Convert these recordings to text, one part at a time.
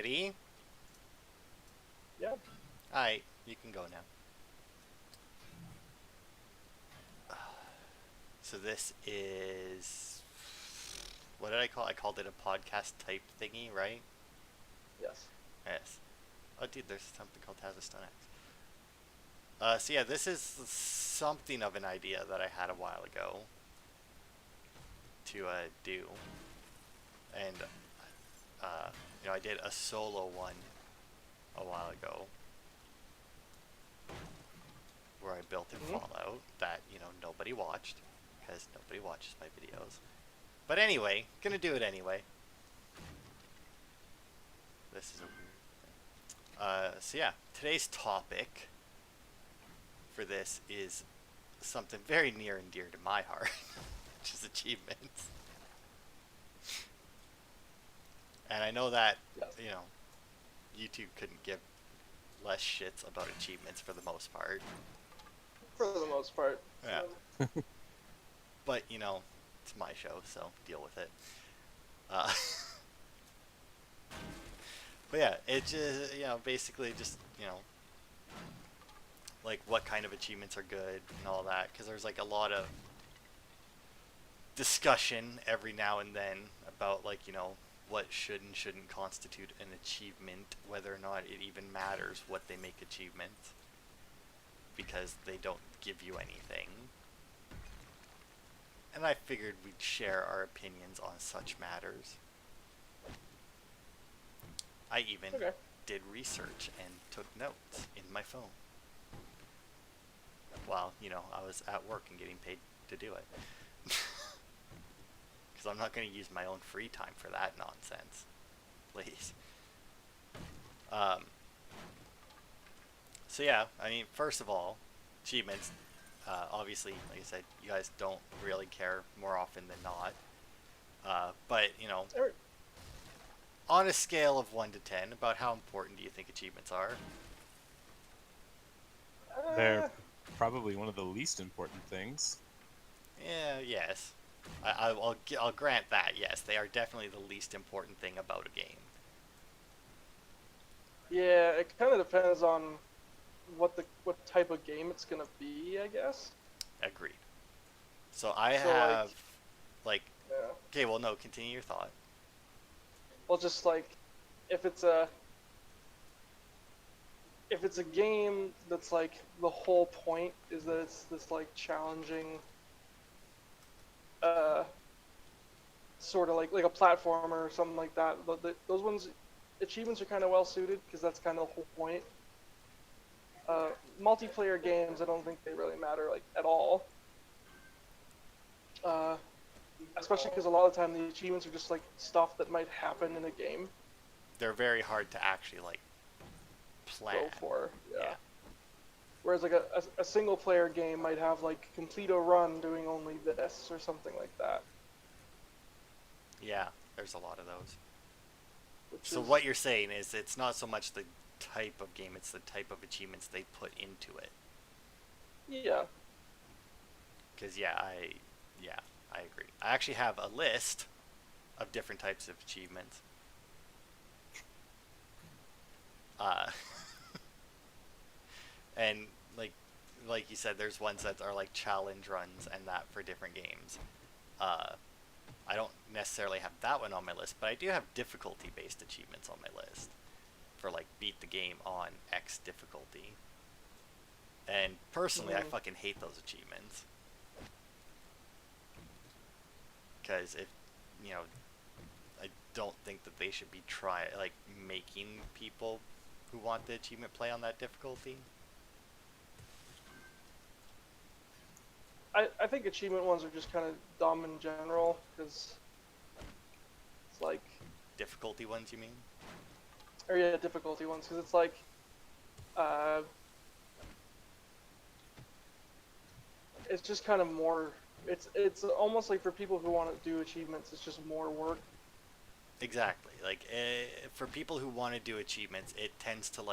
Ready? Yeah. Alright, you can go now. So this is what did I call it? I called it a podcast type thingy, right? Yes. Yes. Oh dude, there's something called Stone X. So yeah, this is something of an idea that I had a while ago to do. And I did a solo one a while ago where I built in Hmm. Fallout that, nobody watched because nobody watches my videos. But anyway, gonna do it anyway. This is a weird thing. So yeah, today's topic for this is something very near and dear to my heart, which is achievements. And I know that, Yes. you know, YouTube couldn't give less shits about achievements for the most part. For the most part. Yeah. But, it's my show, so deal with it. Uh, but yeah, it just, basically just, like what kind of achievements are good and all that. Because there's like a lot of discussion every now and then about like, what should and shouldn't constitute an achievement, whether or not it even matters what they make achievements, because they don't give you anything. And I figured we'd share our opinions on such matters. I even Okay. did research and took notes in my phone while, I was at work and getting paid to do it. Because I'm not going to use my own free time for that nonsense. Please. Um, so yeah, I mean, first of all, achievements. Obviously, like I said, you guys don't really care more often than not. But Er, on a scale of 1 to 10, about how important do you think achievements are? They're Uh, probably one of the least important things. Yeah, yes. I'll grant that. Yes, they are definitely the least important thing about a game. yeah, it kind of depends on what type of game it's gonna be, I guess. Agreed. So I So like, have like yeah. okay, well no, continue your thought. Well, just like if it's a if it's a game that's like the whole point is that it's this like challenging uh sort of like a platformer or something like that. Those ones achievements are kind of well suited because that's kind of the whole point. Uh, Multiplayer games, I don't think they really matter like at all. Uh, Especially because a lot of the time the achievements are just like stuff that might happen in a game. They're very hard to actually like Go plan. for, yeah. Yeah. Whereas like a single player game might have like complete a run doing only this or something like that, Yeah, there's a lot of those. which So is what you're saying is it's not so much the type of game, it's the type of achievements they put into it. yeah. Cuz yeah, I agree. I actually have a list of different types of achievements. Uh and like you said, there's ones that are like challenge runs and that for different games. Uh, I don't necessarily have that one on my list, but I do have difficulty based achievements on my list for like beat the game on X difficulty. And personally, I Mm, fucking hate those achievements because you know, I don't think that they should be making people who want the achievement play on that difficulty. I think achievement ones are just kind of dumb in general because it's like, Difficulty ones, you mean? or yeah, difficulty ones because it's like, uh, it's just kind of more. It's almost like for people who want to do achievements, it's just more work. Exactly. For people who want to do achievements, it tends to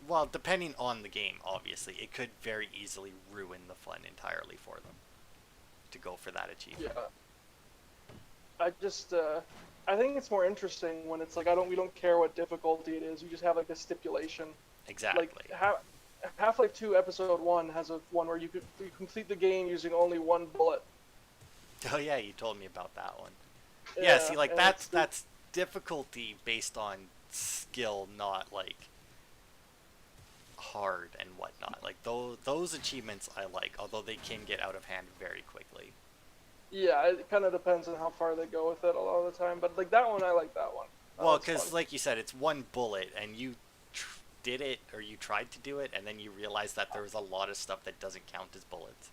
well, depending on the game, obviously, it could very easily ruin the fun entirely for them to go for that achievement. Yeah. I just I think it's more interesting when it's like we don't care what difficulty it is. You just have like a stipulation. Like Exactly. Half-Life 2 Episode 1 has a one where you complete the game using only one bullet. Oh yeah, you told me about that one. Yeah, Yeah, see, like and that's difficulty based on skill, not like hard and whatnot. Like those achievements I like, although they can get out of hand very quickly. yeah, it kind of depends on how far they go with it a lot of the time. But like that one, I like that one. That Well, one's fun. because like you said, it's one bullet, and you did it or you tried to do it, and then you realized that there was a lot of stuff that doesn't count as bullets.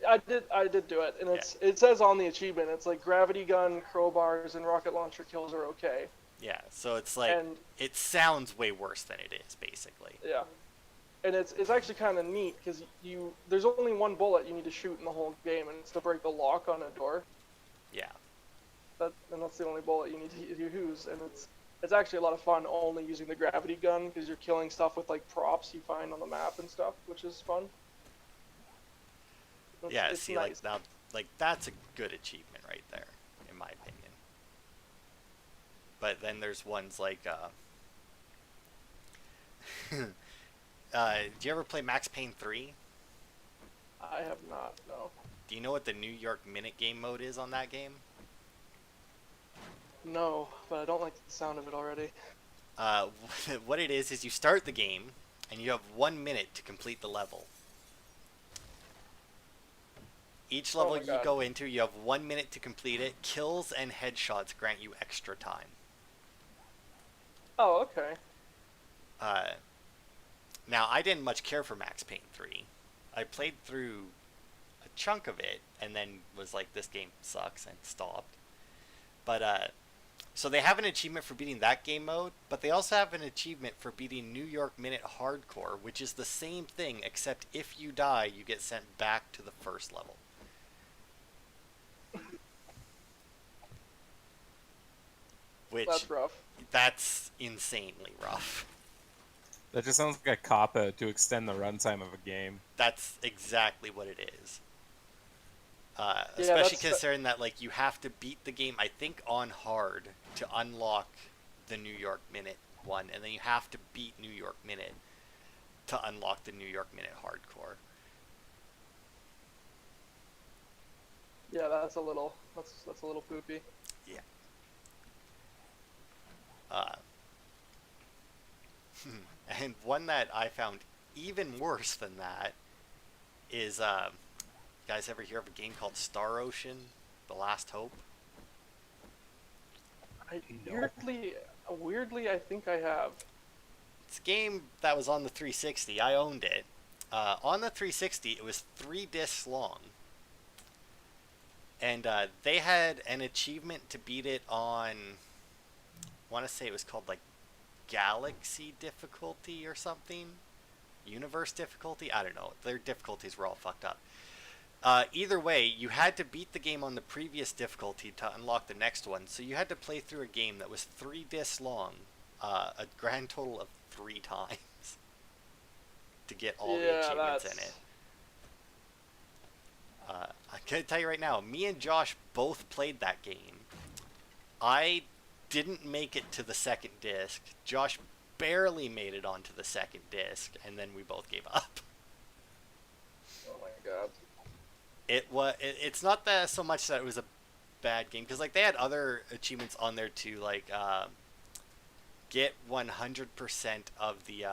I did do it, and Yeah, it says on the achievement, it's like gravity gun, crowbars, and rocket launcher kills are okay. yeah. So it's like And it sounds way worse than it is, basically. yeah, and it's actually kind of neat because there's only one bullet you need to shoot in the whole game, and it's to break the lock on a door. Yeah, And that's the only bullet you need to use, and it's actually a lot of fun only using the gravity gun because you're killing stuff with like props you find on the map and stuff, which is fun. yeah. It's See, nice. like now, like that's a good achievement right there, in my opinion. But then there's ones like, do you ever play Max Payne 3? I have not, no. Do you know what the New York Minute game mode is on that game? No, but I don't like the sound of it already. Uh, what it is you start the game, and you have 1 minute to complete the level. Each Oh level my you God. go into, you have 1 minute to complete it. Kills and headshots grant you extra time. Oh, okay. Uh, Now, I didn't much care for Max Payne 3. I played through a chunk of it, and then was like, this game sucks, and stopped. But, so they have an achievement for beating that game mode, but they also have an achievement for beating New York Minute Hardcore, which is the same thing, except if you die, you get sent back to the first level. Which, That's rough. that's insanely rough. That just sounds like a cop out to extend the runtime of a game. That's exactly what it is. Yeah, Especially that's considering that like you have to beat the game, I think, on hard to unlock the New York Minute one, and then you have to beat New York Minute to unlock the New York Minute Hardcore. Yeah, that's a little poopy. Yeah. Uh, and one that I found even worse than that is, you guys ever hear of a game called Star Ocean: The Last Hope? I No. weirdly, I think I have. It's a game that was on the 360. I owned it. On the 360, it was 3 discs long. And they had an achievement to beat it on, I want to say it was called like Galaxy difficulty or something. Universe difficulty? I don't know. Their difficulties were all fucked up. Either way, you had to beat the game on the previous difficulty to unlock the next one. So you had to play through a game that was 3 discs long, a grand total of 3 times to get all the achievements in it. I can tell you right now, me and Josh both played that game. I didn't make it to the second disc. Josh barely made it onto the second disc, and then we both gave up. Oh my God. It's not that so much that it was a bad game, because like they had other achievements on there too, like get 100% of the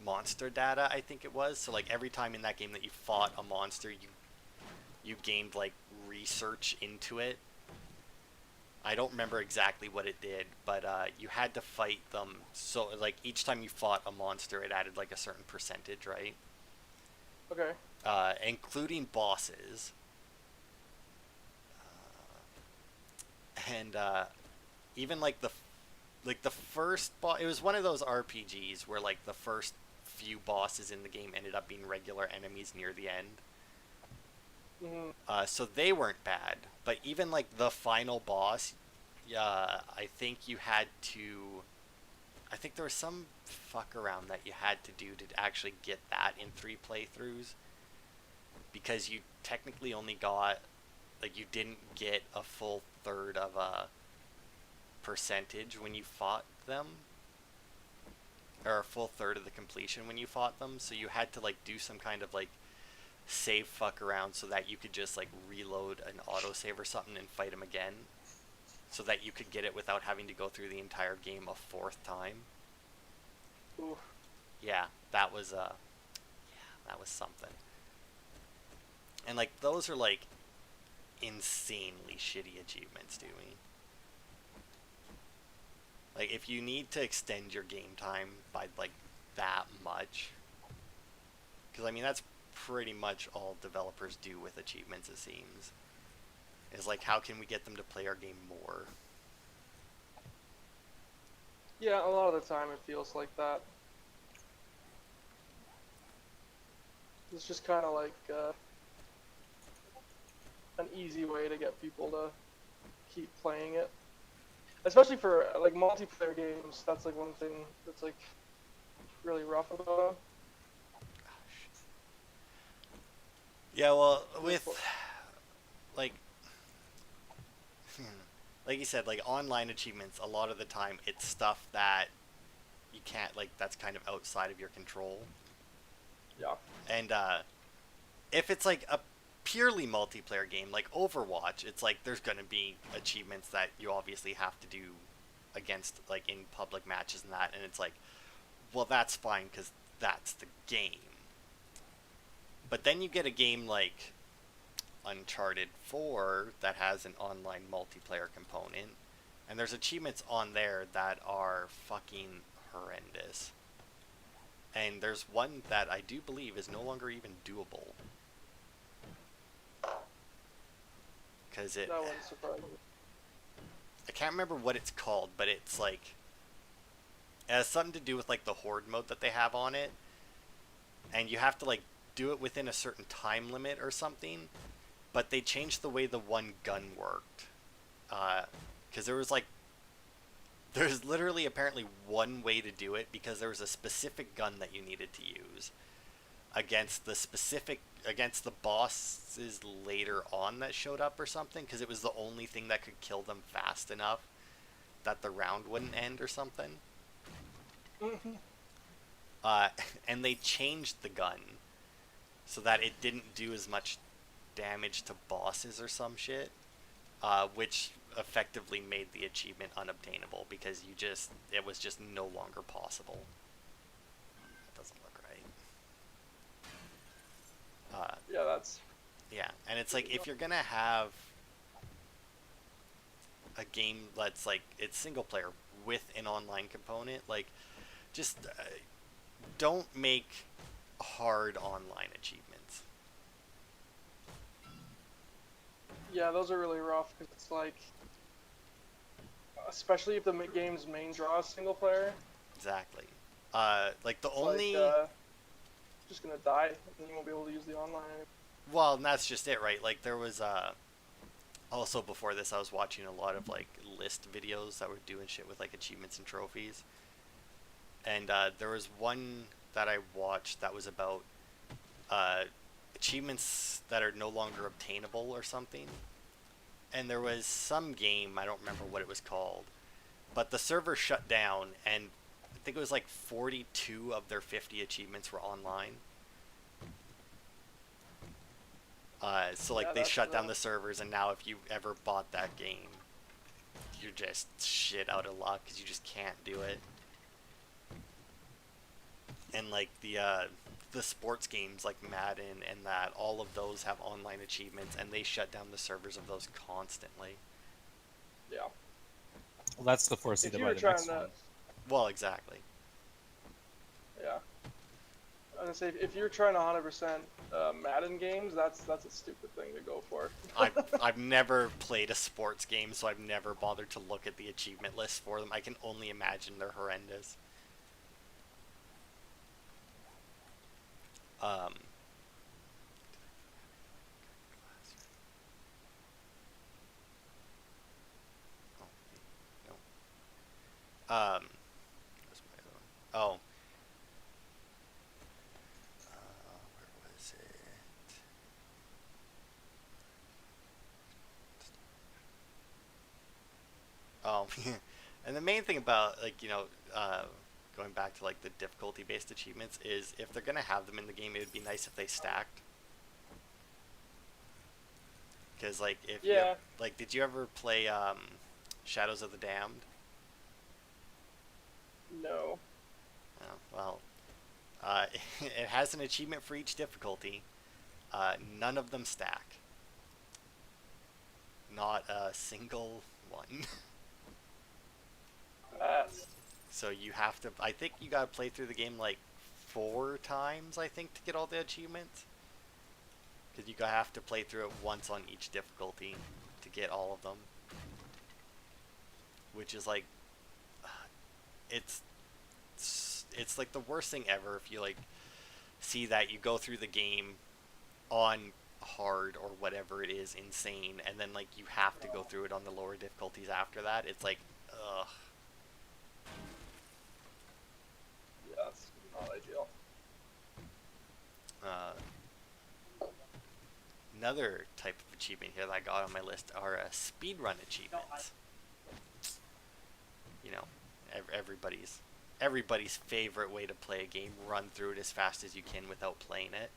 monster data, I think it was. So like every time in that game that you fought a monster, you gained like research into it. I don't remember exactly what it did, but you had to fight them. So like each time you fought a monster, it added like a certain percentage, right? Okay. Including bosses. And even like the first boss, it was one of those RPGs where like the first few bosses in the game ended up being regular enemies near the end. So they weren't bad, but even like the final boss, I think you had to. I think there was some fuck around that you had to do to actually get that in 3 playthroughs, because you technically only got, like, you didn't get a full third of a percentage when you fought them, or a full third of the completion when you fought them. So you had to like do some kind of like save fuck around so that you could just like reload an autosave or something and fight him again, so that you could get it without having to go through the entire game a fourth time. Ooh. Yeah, that was something. And like those are like insanely shitty achievements to me. Like if you need to extend your game time by like that much, because I mean that's pretty much all developers do with achievements, it seems, is like how can we get them to play our game more. Yeah, a lot of the time it feels like that. It's just kind of like an easy way to get people to keep playing it. Especially for like multiplayer games, that's like one thing that's like really rough about them. Yeah, well, with like like you said, like online achievements, a lot of the time it's stuff that you can't, like, that's kind of outside of your control. Yeah. And if it's like a purely multiplayer game like Overwatch, it's like there's going to be achievements that you obviously have to do against, like, in public matches and that, and it's like, well, that's fine because that's the game. But then you get a game like Uncharted 4 that has an online multiplayer component, and there's achievements on there that are fucking horrendous. And there's one that I do believe is no longer even doable. Because it... That one's surprising. I can't remember what it's called, but it's like... It has something to do with like the horde mode that they have on it. And you have to like do it within a certain time limit or something. But they changed the way the one gun worked. Because there was like... There's literally apparently one way to do it, because there was a specific gun that you needed to use against the bosses later on that showed up or something, because it was the only thing that could kill them fast enough that the round wouldn't end or something. And they changed the gun so that it didn't do as much damage to bosses or some shit, which effectively made the achievement unobtainable because it was just no longer possible. That doesn't look right. Yeah, that's... Yeah, and it's like, if you're gonna have a game that's like, it's single player with an online component, like, just don't make hard online achievements. Yeah, those are really rough, because it's like... Especially if the game's main draw is single player. Exactly. Like, the It's only... like, just gonna die, and you won't be able to use the online. Well, and that's just it, right? Like, there was, also before this, I was watching a lot of, like, list videos that were doing shit with, like, achievements and trophies. And, there was one that I watched that was about, achievements that are no longer obtainable or something. And there was some game, I don't remember what it was called, but the server shut down, and I think it was like 42 of their 50 achievements were online. So like, Yeah, they that's shut down rough. the servers, and now if you ever bought that game, you're just shit out of luck because you just can't do it. And like the sports games like Madden and that, all of those have online achievements, and they shut down the servers of those constantly. Yeah. Well, that's the force If to you buy were the trying next to... one. Well, exactly. Yeah. I was gonna say, if you're trying to 100% Madden games, that's a stupid thing to go for. I've never played a sports game, so I've never bothered to look at the achievement list for them. I can only imagine they're horrendous. Um, where's my other one? Oh, where was it? And the main thing about going back to like the difficulty based achievements is if they're gonna have them in the game, it would be nice if they stacked. Because like if you Yeah. like, did you ever play Shadows of the Damned? No. Oh, well, it has an achievement for each difficulty. None of them stack. Not a single one. That's So you have to. I think you gotta play through the game like 4 times. I think to get all the achievements. Because you have to play through it once on each difficulty to get all of them. Which is like, it's it's like the worst thing ever if you like see that you go through the game on hard or whatever it is, insane, and then like you have to go through it on the lower difficulties after that. It's like, ugh. yeah, that's not ideal. Uh, Another type of achievement here that I got on my list are speedrun achievements. You know, everybody's favorite way to play a game: run through it as fast as you can without playing it.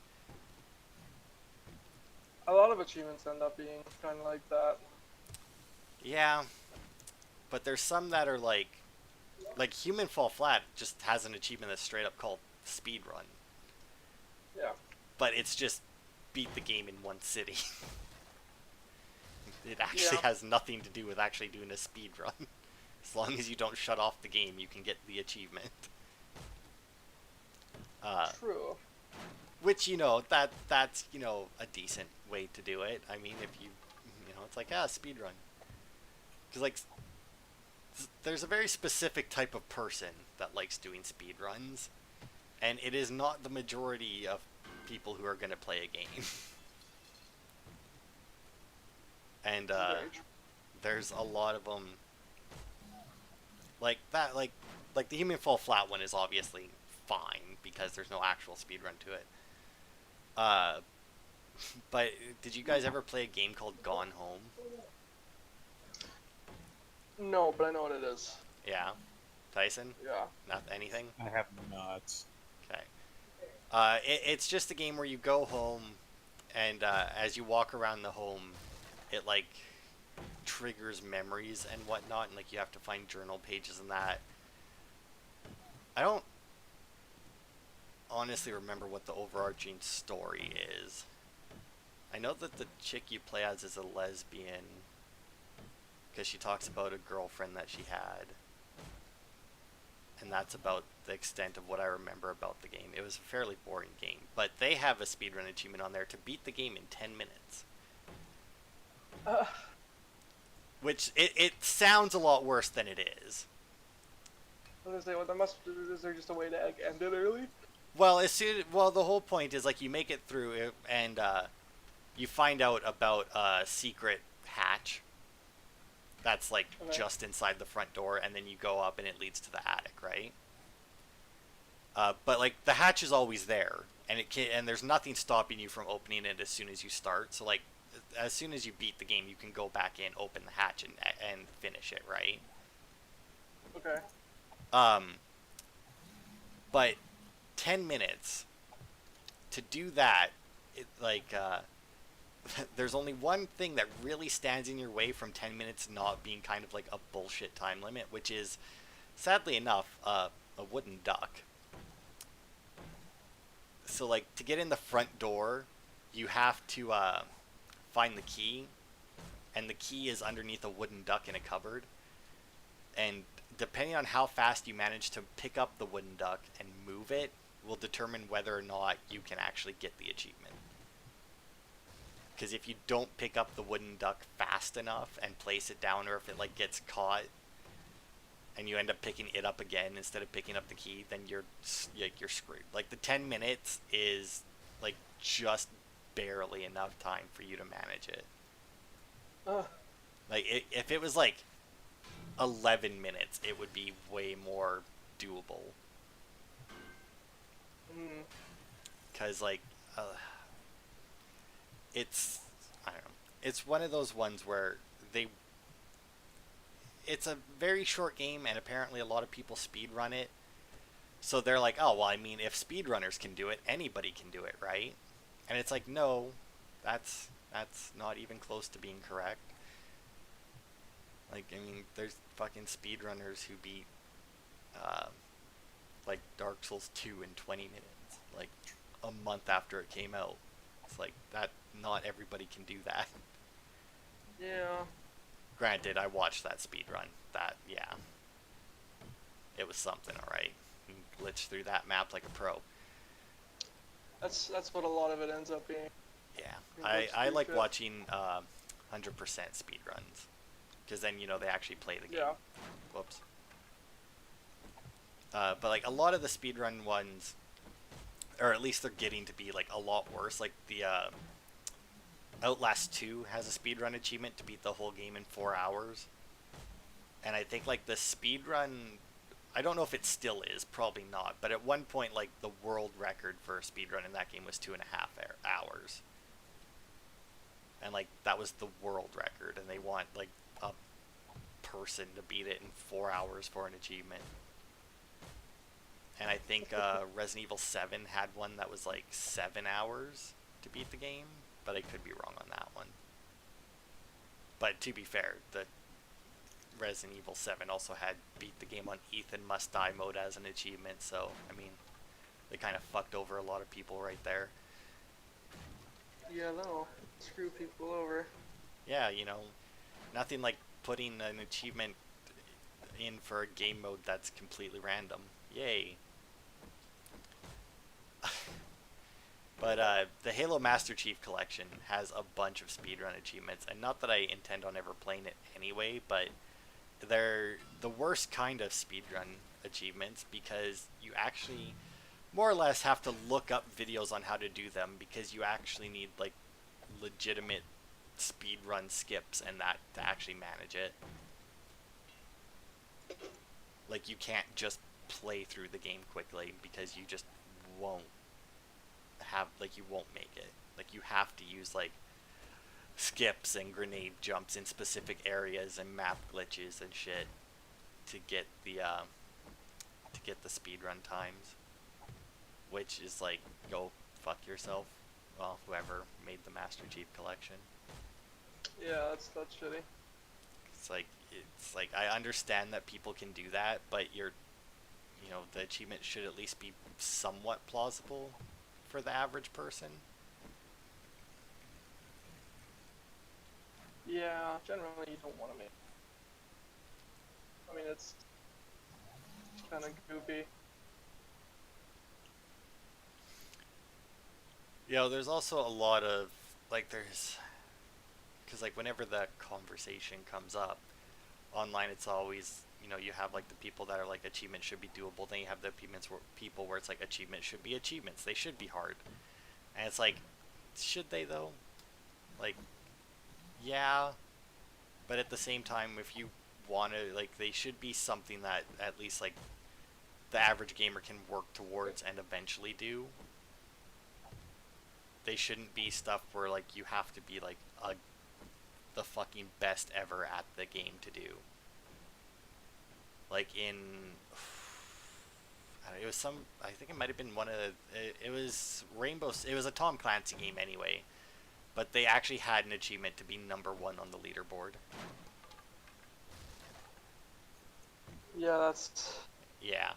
A lot of achievements end up being kind of like that. Yeah, but there's some that are like Human Fall Flat just has an achievement that's straight up called speedrun, Yeah. but it's just beat the game in one city. It actually Yeah. has nothing to do with actually doing a speed run. As long as you don't shut off the game, you can get the achievement. True. Which that's a decent way to do it. I mean, if it's like speed run, because like there's a very specific type of person that likes doing speed runs, and it is not the majority of people who are going to play a game. And Very true. there's a lot of them like that. Like the Human Fall Flat one is obviously fine because there's no actual speed run to it. But did you guys ever play a game called Gone Home? No, but I know what it is. Yeah, Tyson, Yeah. not anything. I have not. Okay. It's just a game where you go home, and as you walk around the home, it like triggers memories and whatnot, and like you have to find journal pages and that. I don't honestly remember what the overarching story is. I know that the chick you play as is a lesbian, because she talks about a girlfriend that she had. And that's about the extent of what I remember about the game. It was a fairly boring game, but they have a speedrun achievement on there to beat the game in 10 minutes. Uh, Which, it sounds a lot worse than it is. I was gonna say, is there just a way to end it early? Well, the whole point is like you make it through it, and you find out about a secret hatch that's like Okay. just inside the front door, and then you go up and it leads to the attic, right? But like the hatch is always there, and and there's nothing stopping you from opening it as soon as you start. So like as soon as you beat the game, you can go back in, open the hatch, and finish it, right? Okay. But 10 minutes to do that, there's only one thing that really stands in your way from 10 minutes not being kind of like a bullshit time limit, which is, sadly enough, a wooden duck. So like to get in the front door, you have to find the key, and the key is underneath a wooden duck in a cupboard. And depending on how fast you manage to pick up the wooden duck and move it, will determine whether or not you can actually get the achievement. Because if you don't pick up the wooden duck fast enough and place it down, or if it like gets caught and you end up picking it up again instead of picking up the key, then you're screwed. Like the 10 minutes is like just barely enough time for you to manage it. Like if it was like 11 minutes, it would be way more doable. Because like it's, I don't know, it's one of those ones where it's a very short game, and apparently a lot of people speed run it. So they're like, oh well, I mean, if speedrunners can do it, anybody can do it, right? And it's like, no, that's not even close to being correct. Like, I mean, there's fucking speedrunners who beat, uh, like Dark Souls 2 in 20 minutes, like a month after it came out. It's like that. Not everybody can do that. Yeah. Granted, I watched that speed run. That, yeah, it was something, all right. Glitched through that map like a pro. That's what a lot of it ends up being. Yeah, You I glitch like through shit. watching 100% speed runs, because then they actually play the game. Yeah. Whoops. But like a lot of the speedrun ones, or at least they're getting to be like a lot worse. Like the Outlast 2 has a speedrun achievement to beat the whole game in 4 hours. And I think like the speedrun, I don't know if it still is, probably not, but at one point like the world record for a speedrun in that game was 2.5 hours. And like that was the world record, and they want like a person to beat it in 4 hours for an achievement. And I think Resident Evil 7 had one that was like 7 hours to beat the game, but I could be wrong on that one. But to be fair, the Resident Evil 7 also had beat the game on Ethan Must Die mode as an achievement, so I mean, they kind of fucked over a lot of people right there. Yeah, that'll screw people over. Yeah, nothing like putting an achievement in for a game mode that's completely random. Yay. But the Halo Master Chief Collection has a bunch of speedrun achievements, and not that I intend on ever playing it anyway, but they're the worst kind of speedrun achievements because you actually more or less have to look up videos on how to do them, because you actually need like legitimate speedrun skips and that to actually manage it. Like, you can't just play through the game quickly because you just won't you won't make it. Like, you have to use like skips and grenade jumps in specific areas and map glitches and shit to get the speedrun times, which is like, go fuck yourself. Well, whoever made the Master Chief Collection. Yeah, that's shitty. It's like I understand that people can do that, but the achievement should at least be somewhat plausible for the average person. Yeah, generally you don't want to make. I mean, it's kind of goofy. There's also a lot of because like whenever the conversation comes up online, it's always you have like the people that are like achievements should be doable, then you have the people where it's like achievements should be achievements, they should be hard, and it's like, should they though? Like, yeah, but at the same time, if you want to, like, they should be something that at least like the average gamer can work towards and eventually do. They shouldn't be stuff where like you have to be like the fucking best ever at the game to do. Like in, it was I think it might have been one of it was it was a Tom Clancy game anyway, but they actually had an achievement to be #1 on the leaderboard. Yeah, that's. Yeah.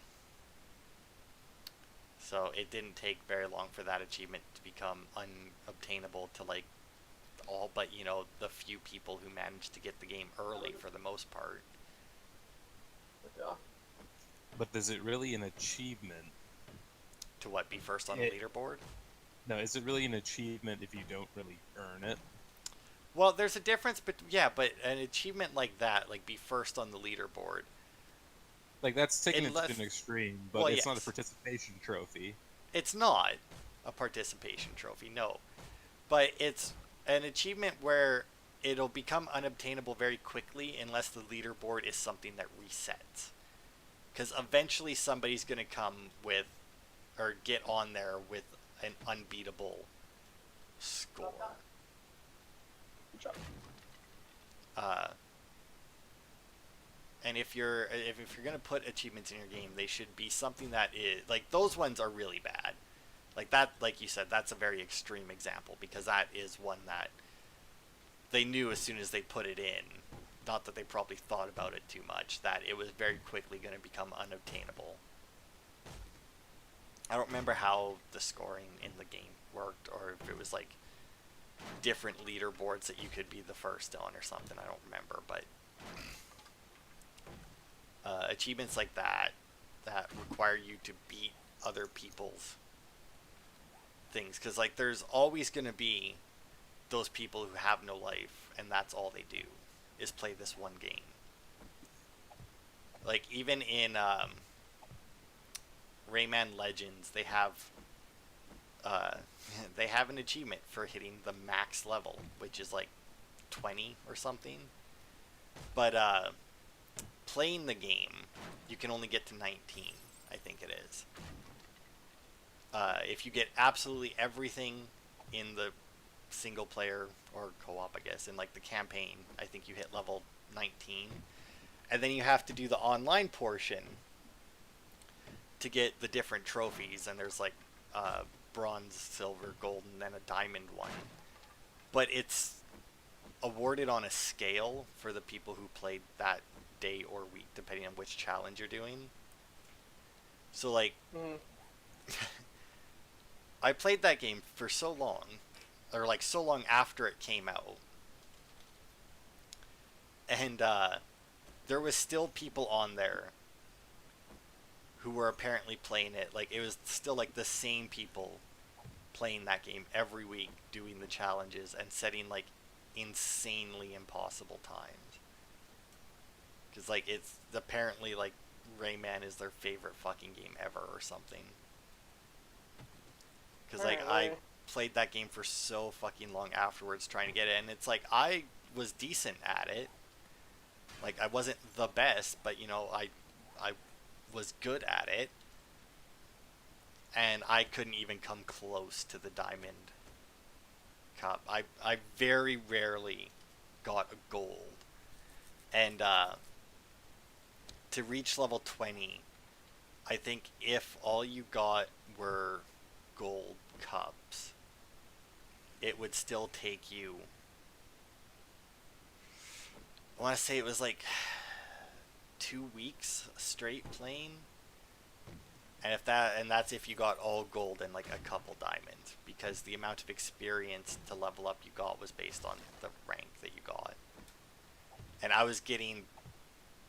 So it didn't take very long for that achievement to become unobtainable to like all but the few people who managed to get the game early for the most part. Yeah. But is it really an achievement? To what, be first on the leaderboard? No, is it really an achievement if you don't really earn it? Well, there's a difference, but but an achievement like that, like be first on the leaderboard. Like, that's taking it to an extreme, but well, it's not a yes. participation trophy. It's not a participation trophy, no. But it's an achievement where it'll become unobtainable very quickly unless the leaderboard is something that resets. Because eventually somebody's going to come with, or get on there with an unbeatable score. Good job. And if you're gonna put achievements in your game, they should be something that is like those ones are really bad. Like that, like you said, that's a very extreme example because that is one that they knew as soon as they put it in, not that they probably thought about it too much, that it was very quickly going to become unobtainable. I don't remember how the scoring in the game worked, or if it was like different leaderboards that you could be the first on or something. I don't remember, but achievements like that require you to beat other people's things, because like there's always going to be those people who have no life and that's all they do is play this one game. Like even in Rayman Legends, uh, they have an achievement for hitting the max level, which is like 20 or something. But playing the game, you can only get to 19, I think it is. If you get absolutely everything in the single player or co-op, I guess, in like the campaign, I think you hit level 19. And then you have to do the online portion to get the different trophies, and there's like bronze, silver, gold, and then a diamond one. But it's awarded on a scale for the people who played that day or week, depending on which challenge you're doing. So like, I played that game for so long, or like so long after it came out, and there was still people on there who were apparently playing it. Like it was still like the same people playing that game every week, doing the challenges and setting like insanely impossible times. Because like it's apparently like Rayman is their favorite fucking game ever or something. Because like I played that game for so fucking long afterwards trying to get it, and it's like I was decent at it. Like I wasn't the best, but you know I was good at it, and I couldn't even come close to the Diamond Cup. I very rarely got a gold, and to reach level 20, I think if all you got were gold cups, it would still take you, I want to say it was like 2 weeks straight playing. And that's if you got all gold and like a couple diamonds, because the amount of experience to level up you got was based on the rank that you got. And I was getting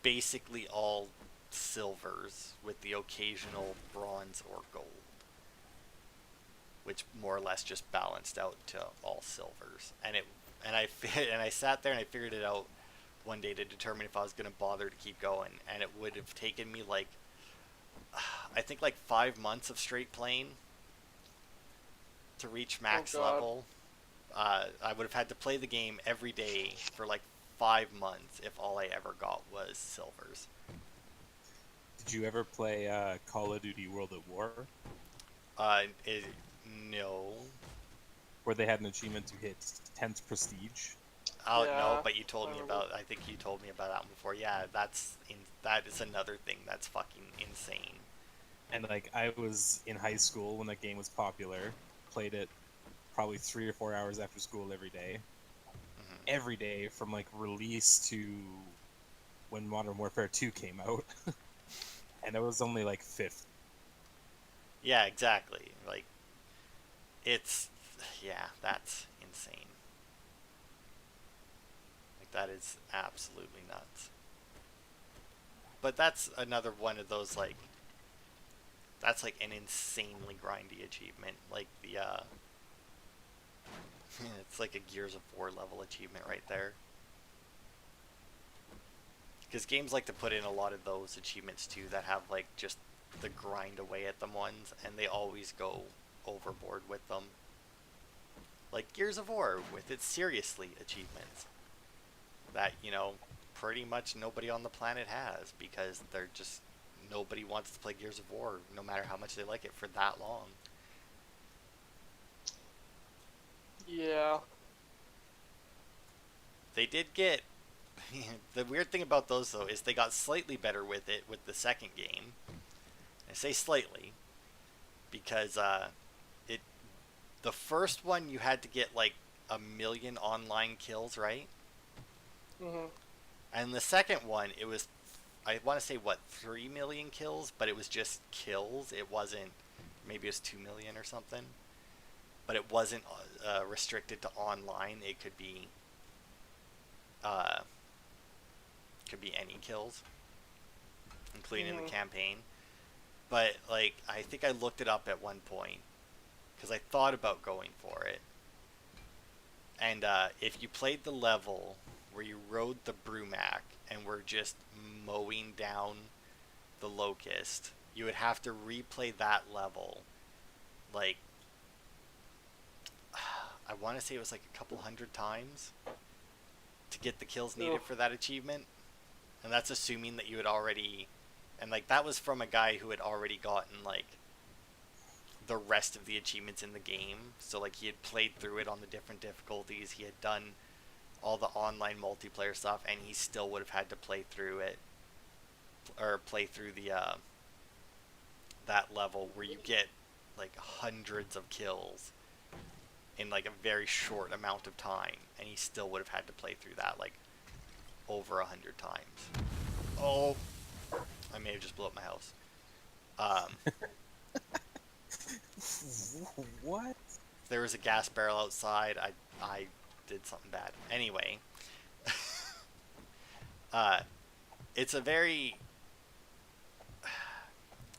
basically all silvers with the occasional bronze or gold, which more or less just balanced out to all silvers. And I sat there and I figured it out one day to determine if I was going to bother to keep going, and it would have taken me like I think like 5 months of straight playing to reach max level. I would have had to play the game every day for like 5 months if all I ever got was silvers. Did you ever play Call of Duty World at War? Uh, it, no. Where they had an achievement to hit 10th prestige? Oh Yeah, no, but you told I me remember. about. I think you told me about that one before. Yeah, that is another thing that's fucking insane. And like I was in high school when that game was popular, played it probably 3 or 4 hours after school every day. Hmm. Every day from like release to when Modern Warfare 2 came out. And it was only like fifth. Yeah, exactly. Like it's yeah, that's insane. Like that is absolutely nuts. But that's another one of those like that's like an insanely grindy achievement. Like the it's like a Gears of War level achievement right there. Because games like to put in a lot of those achievements too that have like just the grind away at them ones, and they always go overboard with them. Like Gears of War with its seriously achievements that, you know, pretty much nobody on the planet has, because they're just nobody wants to play Gears of War no matter how much they like it for that long. Yeah. They did get The weird thing about those though is they got slightly better with it with the second game. I say slightly because it the first one you had to get like 1 million online kills, right? Mm-hmm. And the second one it was, I want to say what, 3 million kills, but it was just kills. It wasn't, maybe it was 2 million or something, but it wasn't restricted to online. It uh, could be any kills, including in the Mm-hmm. campaign. But like, I think I looked it up at one point because I thought about going for it. And if you played the level where you rode the Brumac and were just mowing down the Locust, you would have to replay that level. Like, I want to say it was like a couple hundred times to get the kills needed Ugh. for that achievement. And that's assuming that you had already. And like, that was from a guy who had already gotten like the rest of the achievements in the game. So like, he had played through it on the different difficulties. He had done all the online multiplayer stuff, and he still would have had to play through it, or play through the that level where you get like hundreds of kills in like a very short amount of time, and he still would have had to play through that like over 100 times. Oh, I may have just blew up my house. Um, What? if there was a gas barrel outside, I did something bad. Anyway, uh, it's a very,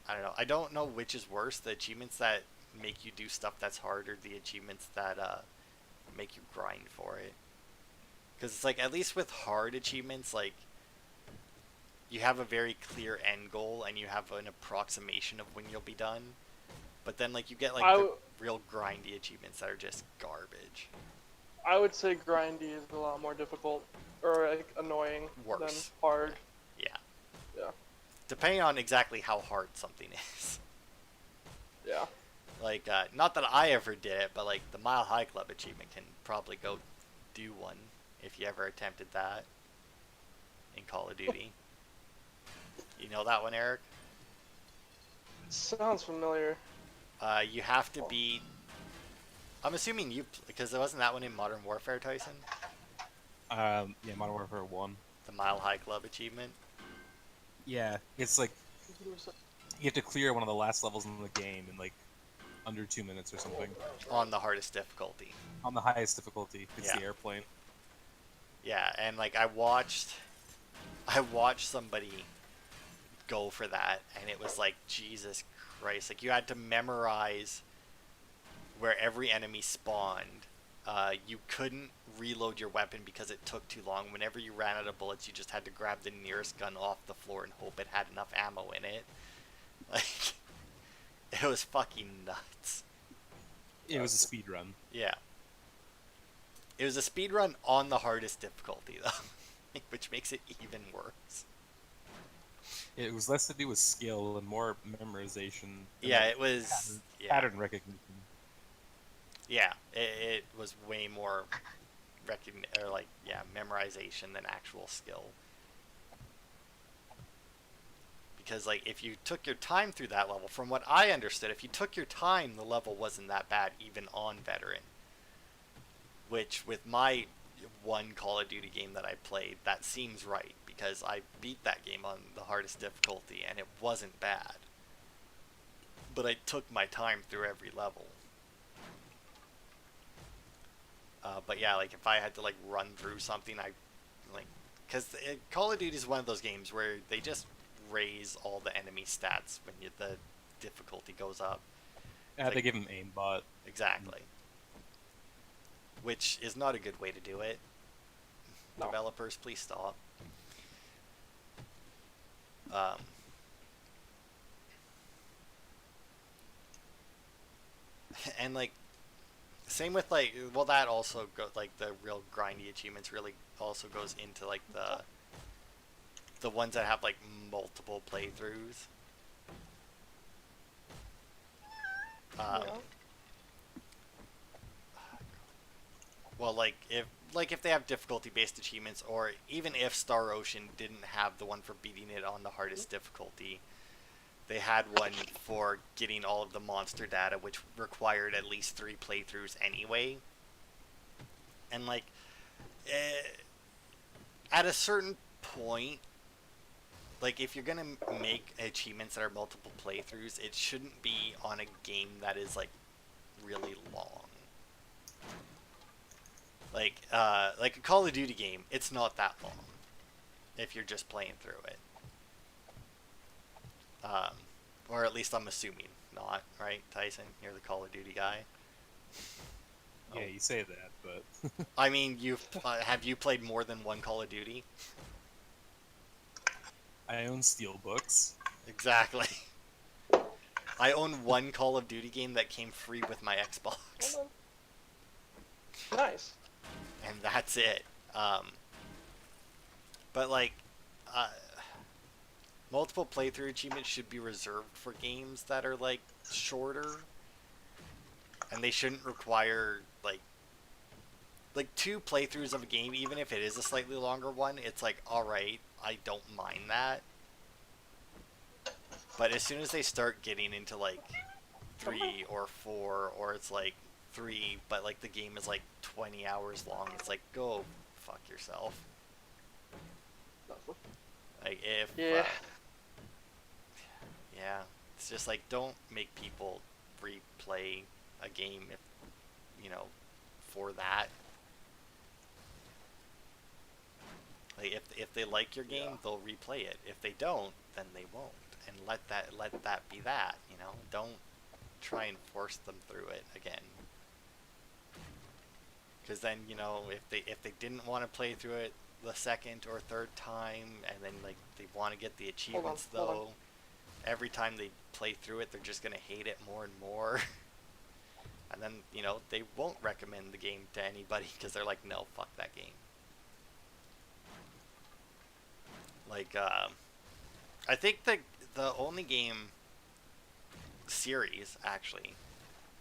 I don't know. I don't know which is worse: the achievements that make you do stuff that's hard, or the achievements that make you grind for it. Because it's like, at least with hard achievements, like, you have a very clear end goal and you have an approximation of when you'll be done. But then like, you get like the real grindy achievements that are just garbage. I would say grindy is a lot more difficult or like annoying than Worse. hard. Yeah. Yeah. Depending on exactly how hard something is. Yeah. Like, not that I ever did it, but like the Mile High Club achievement can probably go do one if you ever attempted that in Call of Duty. You know that one, Eric? Sounds familiar. You have to beat. I'm assuming you, because wasn't that one in Modern Warfare, Tyson? Yeah, Modern Warfare 1. The Mile High Club achievement. Yeah, it's like you have to clear one of the last levels in the game in like under 2 minutes or something. On the hardest difficulty. On the highest difficulty, it's Yeah. the airplane. Yeah, and like, I watched somebody go for that, and it was like, Jesus Christ! Like, you had to memorize where every enemy spawned. You couldn't reload your weapon because it took too long. Whenever you ran out of bullets, you just had to grab the nearest gun off the floor and hope it had enough ammo in it. Like, it was fucking nuts. It was a speed run. Yeah. It was a speed run on the hardest difficulty, though, which makes it even worse. It was less to do with skill and more memorization. And Yeah, like it was. pattern recognition. Yeah, it was way more memorization than actual skill. Because like, if you took your time through that level, from what I understood, if you took your time, the level wasn't that bad even on veteran. Which, with my one Call of Duty game that I played, that seems right, because I beat that game on the hardest difficulty and it wasn't bad. But I took my time through every level. But yeah, like, if I had to like run through something, I like, because Call of Duty is one of those games where they just raise all the enemy stats when the difficulty goes up. Yeah, they give him aimbot. Exactly. Which is not a good way to do it. No. Developers, please stop. And like, same with like, well, that also like, the real grindy achievements really also goes into like the ones that have like multiple playthroughs. Yeah. Well, like, if like if they have difficulty-based achievements, or even if Star Ocean didn't have the one for beating it on the hardest difficulty, they had one for getting all of the monster data, which required at least 3 playthroughs anyway. And like, eh, at a certain point, like if you're gonna make achievements that are multiple playthroughs, it shouldn't be on a game that is like really long. Like a Call of Duty game, it's not that long if you're just playing through it. Um, or at least I'm assuming not, right, Tyson? You're the Call of Duty guy. Yeah, Oh. you say that, but I mean, you've have you played more than one Call of Duty? I own Steelbooks. Exactly. I own one Call of Duty game that came free with my Xbox, Nice. and that's it. But like, uh, multiple playthrough achievements should be reserved for games that are like shorter, and they shouldn't require like 2 playthroughs of a game, even if it is a slightly longer one. It's like, all right, I don't mind that. But as soon as they start getting into like 3 or 4, or it's like 3, but like the game is like 20 hours long, it's like, go fuck yourself. Like if Yeah. yeah, it's just like, don't make people replay a game if for that. Like if they like your game, they'll replay it. If they don't, then they won't. And let that be that. Don't try and force them through it again. Because then if they didn't want to play through it the second or third time, and then like they want to get the achievements Hold on. though, every time they play through it, they're just gonna hate it more and more. And then they won't recommend the game to anybody because they're like, no, fuck that game. Like, I think the only game series, actually,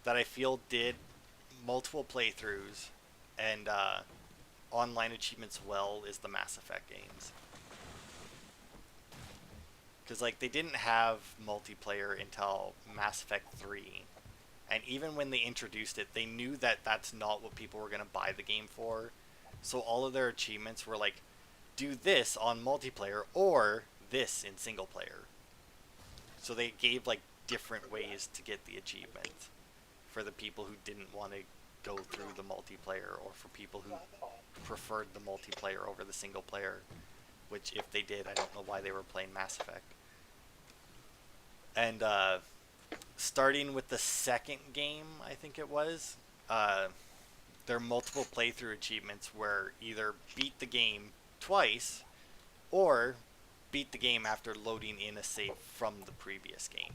that I feel did multiple playthroughs and online achievements well is the Mass Effect games. Because, like, they didn't have multiplayer until Mass Effect 3. And even when they introduced it, they knew that that's not what people were going to buy the game for. So all of their achievements were like, do this on multiplayer or this in single player. So they gave like different ways to get the achievement for the people who didn't want to go through the multiplayer, or for people who preferred the multiplayer over the single player, which if they did, I don't know why they were playing Mass Effect. And starting with the second game, I think it was, there are multiple playthrough achievements where either beat the game twice or beat the game after loading in a save from the previous game,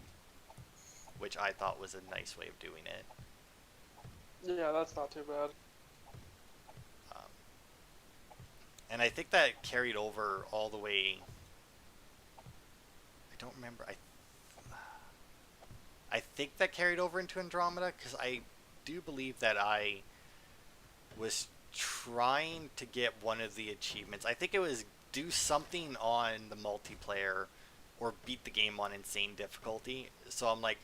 which I thought was a nice way of doing it. Yeah, that's not too bad. And I think that carried over all the way. I don't remember. I think that carried over into Andromeda, because I do believe that I was trying to get one of the achievements. I think it was do something on the multiplayer or beat the game on insane difficulty. So I'm like,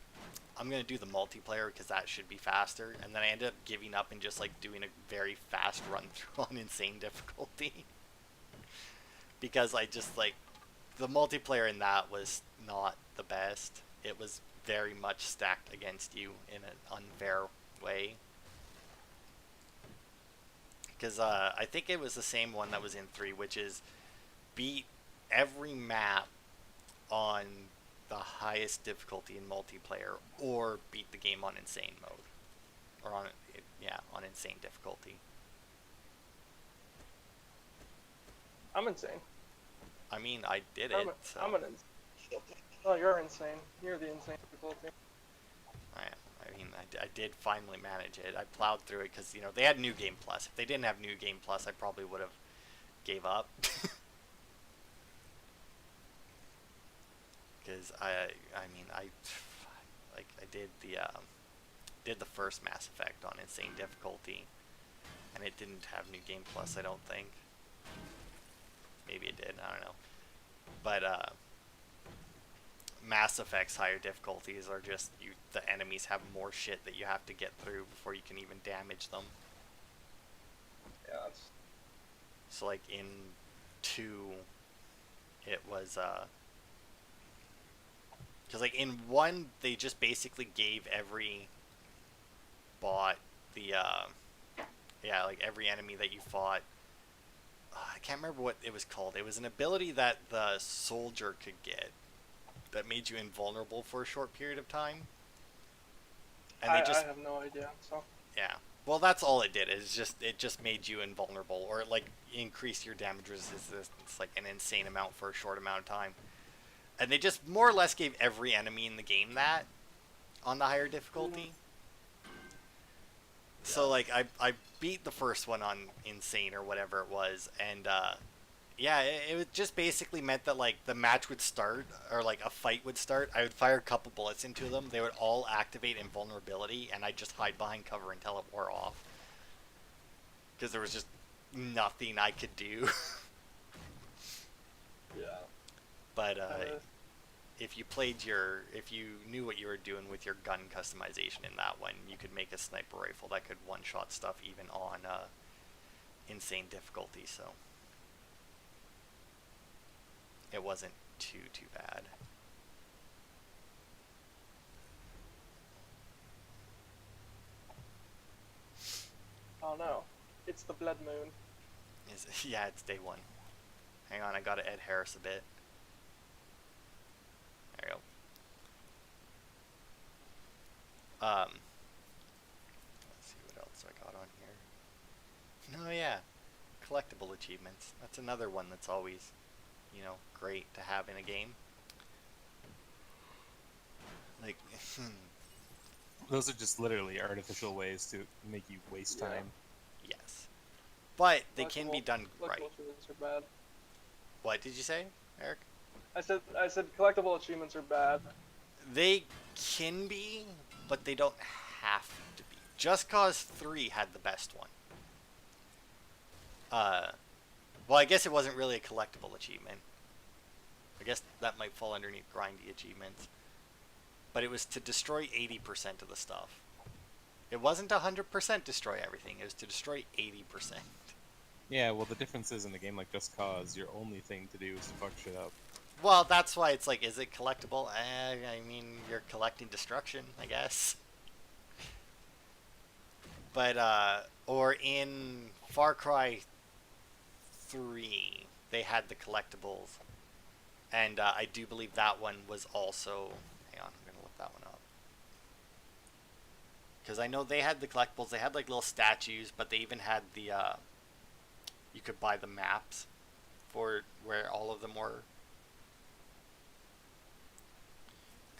I'm going to do the multiplayer because that should be faster. And then I ended up giving up and just like doing a very fast run through on insane difficulty. Because I just like, the multiplayer in that was not the best. It was very much stacked against you in an unfair way. Because I think it was the same one that was in 3, which is beat every map on the highest difficulty in multiplayer, or beat the game on insane mode, or on insane difficulty. I'm insane. I mean, I did it. I'm an insane. Oh, you're insane. You're the insane difficulty. I mean, I did finally manage it. I plowed through it because they had New Game Plus. If they didn't have New Game Plus, I probably would have gave up. Because I did the first Mass Effect on insane difficulty, and it didn't have New Game Plus, I don't think. Maybe it did, I don't know. But Mass Effect's higher difficulties are just the enemies have more shit that you have to get through before you can even damage them. Yeah, it's So like in 2, it was because like in 1 they just basically gave every bot the yeah, like every enemy that you fought. I can't remember what it was called. It was an ability that the soldier could get that made you invulnerable for a short period of time. And they I just have no idea. So yeah. Well, that's all it did. It just made you invulnerable, or like increased your damage resistance like an insane amount for a short amount of time. And they just more or less gave every enemy in the game that on the higher difficulty. So like I beat the first one on insane or whatever it was, and yeah, it just basically meant that like the match would start or like a fight would start. I would fire a couple bullets into them. They would all activate invulnerability, and I'd just hide behind cover until it wore off. Because there was just nothing I could do. yeah. But if you knew what you were doing with your gun customization in that one, you could make a sniper rifle that could one-shot stuff even on insane difficulty. So it wasn't too bad. Oh no, it's the blood moon. Yeah, it's day 1. Hang on, I gotta Ed Harris a bit. There you go. Let's see what else I got on here. Oh yeah, collectible achievements. That's another one that's always, great to have in a game. Like, Those are just literally artificial ways to make you waste Yeah. time. yes, but they can be done right. Collectible achievements are bad. What did you say, Eric? I said collectible achievements are bad. They can be, but they don't have to be. Just Cause 3 had the best one. Well, I guess it wasn't really a collectible achievement. I guess that might fall underneath grindy achievements. But it was to destroy 80% of the stuff. It wasn't 100% destroy everything, it was to destroy 80%. Yeah, well, the difference is in a game like Just Cause, your only thing to do is to fuck shit up. Well, that's why it's like, is it collectible? I mean, you're collecting destruction, I guess. But, or in Far Cry 3, they had the collectibles. And I do believe that one was also... Hang on, I'm going to look that one up. Because I know they had the collectibles. They had like little statues, but they even had the... you could buy the maps for where all of them were.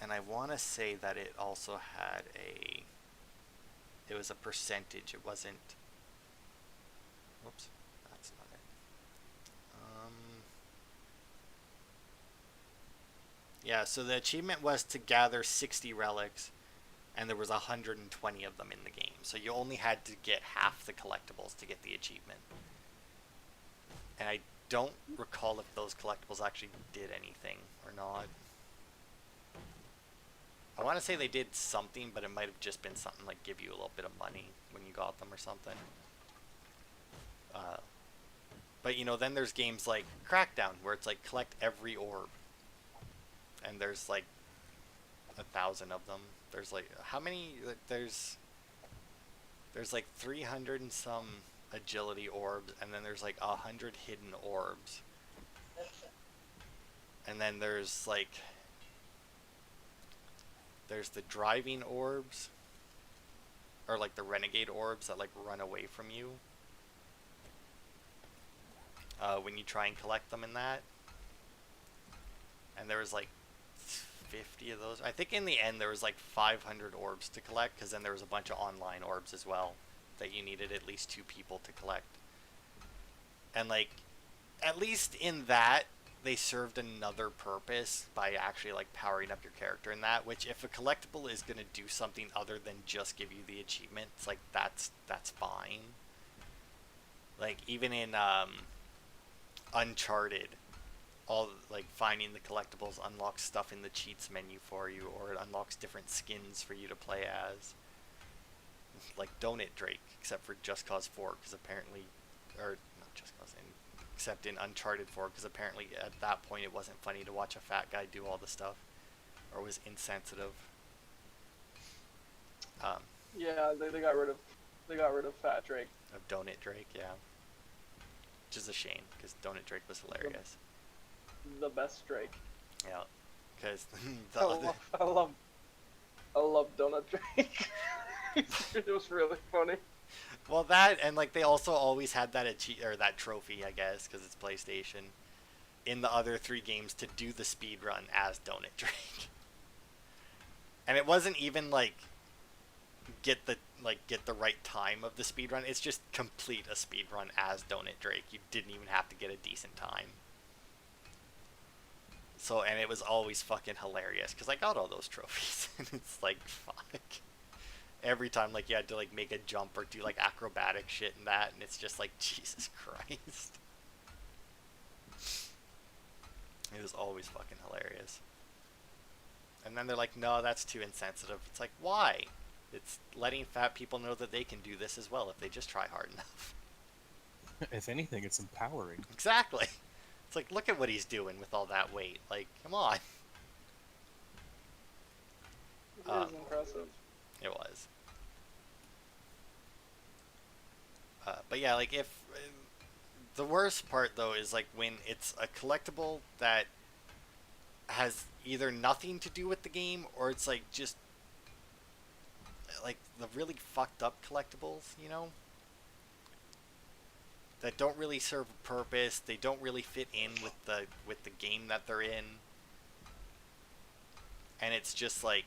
And I want to say that it also had a... It was a percentage. It wasn't... Whoops. That's not it. Yeah, so the achievement was to gather 60 relics, and there was 120 of them in the game. So you only had to get half the collectibles to get the achievement. And I don't recall if those collectibles actually did anything or not. I want to say they did something, but it might have just been something like give you a little bit of money when you got them or something. But then there's games like Crackdown, where it's like collect every orb. And there's like 1,000 of them. There's like, how many? There's like 300 and some agility orbs, and then there's like 100 hidden orbs. And then there's the driving orbs, or like the renegade orbs that like run away from you when you try and collect them in that. And there was like 50 of those. I think in the end there was like 500 orbs to collect, because then there was a bunch of online orbs as well that you needed at least 2 people to collect. And like, at least in that, they served another purpose by actually like powering up your character in that, which if a collectible is going to do something other than just give you the achievement, it's like that's fine. Like even in Uncharted, all like finding the collectibles unlocks stuff in the cheats menu for you, or it unlocks different skins for you to play as. Like Donut Drake, except for Just Cause 4, because apparently, or not Just Cause, except in Uncharted 4, because apparently at that point it wasn't funny to watch a fat guy do all the stuff, or was insensitive. Um, Yeah, they got rid of Fat Drake. of Donut Drake, yeah, which is a shame because Donut Drake was hilarious. The best Drake. Yeah, because the I other, love, I love, I love Donut Drake. It was really funny. well, that and like they also always had that or that trophy, I guess, because it's PlayStation. In the other three games, to do the speed run as Donut Drake, and it wasn't even like get the right time of the speed run. It's just complete a speed run as Donut Drake. You didn't even have to get a decent time. So and it was always fucking hilarious because I got all those trophies, and it's like fuck. Every time like you had to like make a jump or do like acrobatic shit and that, and it's just like Jesus Christ. It was always fucking hilarious. And then they're like, no, that's too insensitive. It's like, why? It's letting fat people know that they can do this as well if they just try hard enough. If anything, it's empowering. Exactly. It's like, look at what he's doing with all that weight. Like, come on. It is impressive. It was. But yeah, like if the worst part though is like when it's a collectible that has either nothing to do with the game or it's like just like the really fucked up collectibles, you know, that don't really serve a purpose. They don't really fit in with the game that they're in, and it's just like,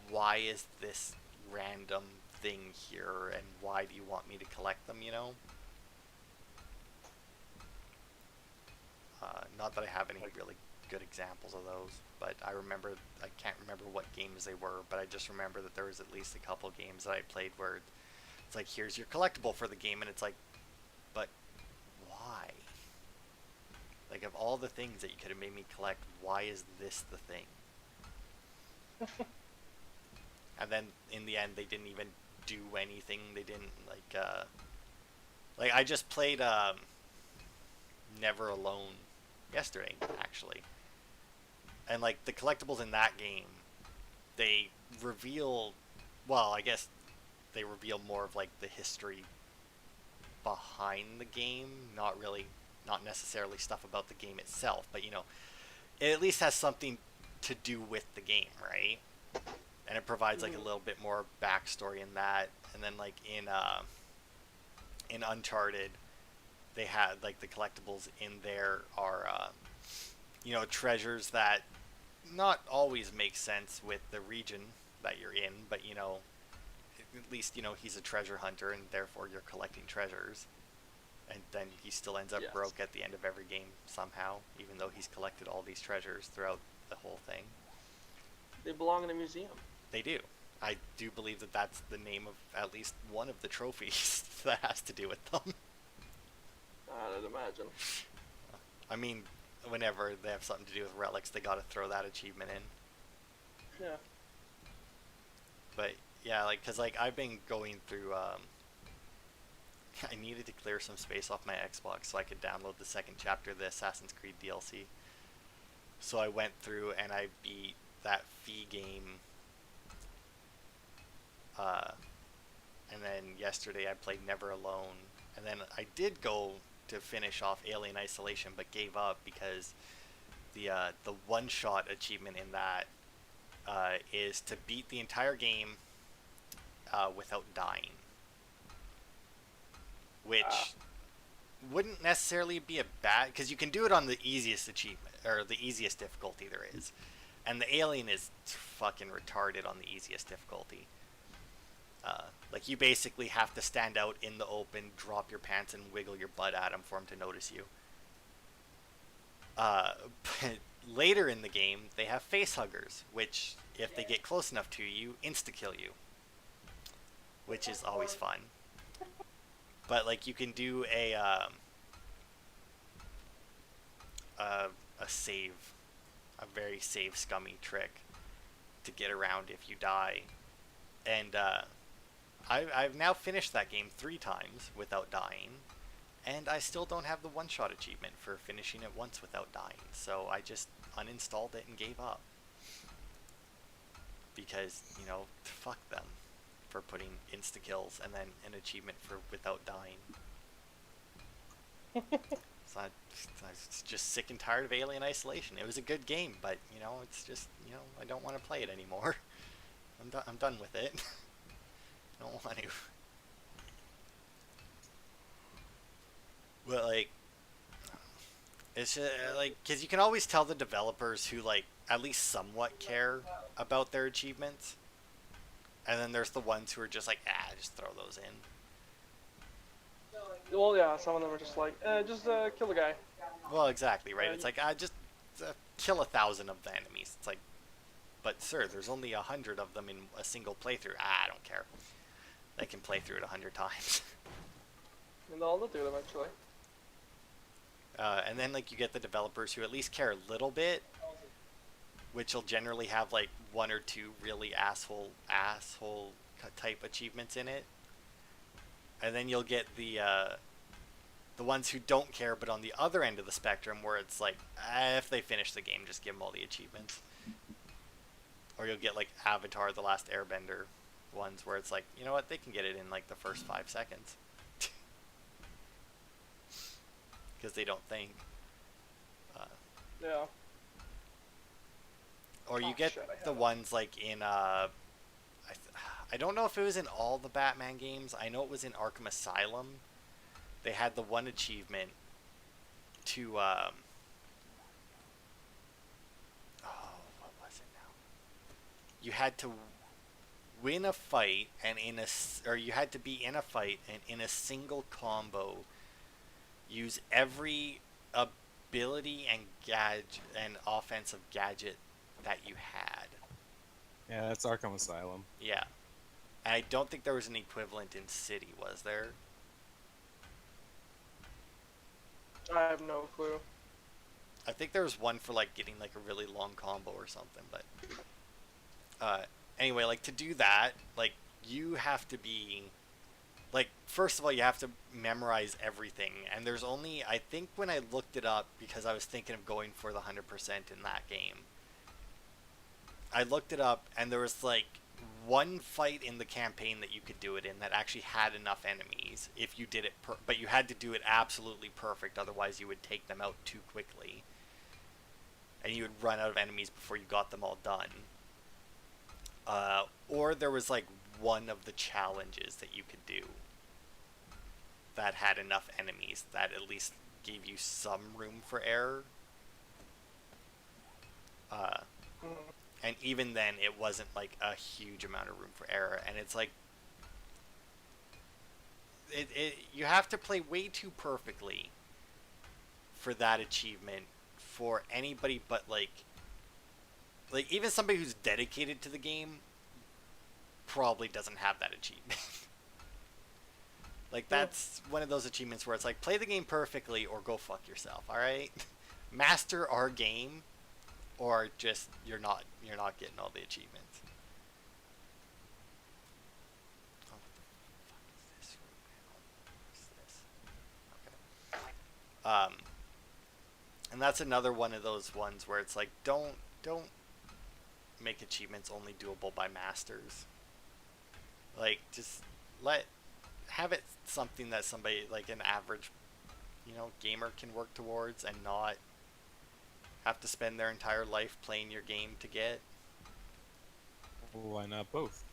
why is this random thing here, and why do you want me to collect them? You know. Not that I have any really good examples of those, but I can't remember what games they were, but I just remember that there was at least a couple games that I played where it's like, here's your collectible for the game, and it's like, but why? Like, of all the things that you could have made me collect, why is this the thing? And then in the end, they didn't even do anything. They didn't like I just played Never Alone yesterday, actually. And like the collectibles in that game, they reveal, well, I guess they reveal more of like the history behind the game, not necessarily stuff about the game itself, but you know, it at least has something to do with the game, right? And it provides like a little bit more backstory in that. And then like in Uncharted, they had like the collectibles in there are you know, treasures that not always make sense with the region that you're in, but you know, at least you know he's a treasure hunter and therefore you're collecting treasures. And then he still ends up Yes. broke at the end of every game somehow, even though he's collected all these treasures throughout the whole thing. They belong in a museum. They do. I do believe that that's the name of at least one of the trophies that has to do with them. I'd imagine. I mean, whenever they have something to do with relics, they gotta throw that achievement in. Yeah. But yeah, like, cause like I've been going through. I needed to clear some space off my Xbox so I could download the second chapter of the Assassin's Creed DLC. So I went through and I beat that Fee game. And then yesterday I played Never Alone, and then I did go to finish off Alien Isolation, but gave up because the one-shot achievement in that is to beat the entire game without dying, which wouldn't necessarily be a bad, because you can do it on the easiest achievement or the easiest difficulty there is, and the alien is fucking retarded on the easiest difficulty. Like you basically have to stand out in the open, drop your pants, and wiggle your butt at him for him to notice you. But later in the game, they have face huggers, which, if they get close enough to you, insta-kill you, which is always fun. But like you can do a save, a very save scummy trick to get around if you die. And I've now finished that game 3 times without dying, and I still don't have the one-shot achievement for finishing it once without dying. So I just uninstalled it and gave up because fuck them for putting insta kills and then an achievement for without dying. So I was just sick and tired of Alien Isolation. It was a good game, but it's just I don't want to play it anymore. I'm done with it. I don't want to. But like, it's just, like because you can always tell the developers who like at least somewhat care about their achievements, and then there's the ones who are just like, just throw those in. Well, yeah, some of them are just like, just kill the guy. Well, exactly, right? It's like, I just kill 1,000 of the enemies. It's like, but sir, there's only 100 of them in a single playthrough. I don't care. They can play through it 100 times. And they'll do it eventually. And then like you get the developers who at least care a little bit, which will generally have like 1 or 2 really asshole type achievements in it. And then you'll get the ones who don't care, but on the other end of the spectrum, where it's like, if they finish the game, just give them all the achievements. Or you'll get like Avatar: The Last Airbender ones, where it's like, you know what, they can get it in like the first 5 seconds. Because they don't think. Yeah. Or you get the ones like in I don't know if it was in all the Batman games. I know it was in Arkham Asylum. They had the one achievement to what was it now? You had to win a fight and you had to be in a fight and in a single combo use every ability and gadget and offensive gadget that you had. Yeah, that's Arkham Asylum. Yeah. And I don't think there was an equivalent in City, was there? I have no clue. I think there was one for like getting like a really long combo or something, but anyway, like to do that, like you have to be like, first of all, you have to memorize everything, and there's only, I think when I looked it up, because I was thinking of going for the 100% in that game, I looked it up, and there was like one fight in the campaign that you could do it in that actually had enough enemies if you did it, but you had to do it absolutely perfect, otherwise you would take them out too quickly, and you would run out of enemies before you got them all done. Or there was like one of the challenges that you could do that had enough enemies that at least gave you some room for error. And even then, it wasn't like a huge amount of room for error. And it's like, you have to play way too perfectly for that achievement for anybody but like even somebody who's dedicated to the game probably doesn't have that achievement. Like, that's one of those achievements where it's like, play the game perfectly or go fuck yourself, alright? Master our game, or just you're not getting all the achievements. Oh, what the fuck is this room now? What's this? Okay. And that's another one of those ones where it's like, don't make achievements only doable by masters. Like, just have it something that somebody, like an average, gamer can work towards and not have to spend their entire life playing your game to get. Why not both?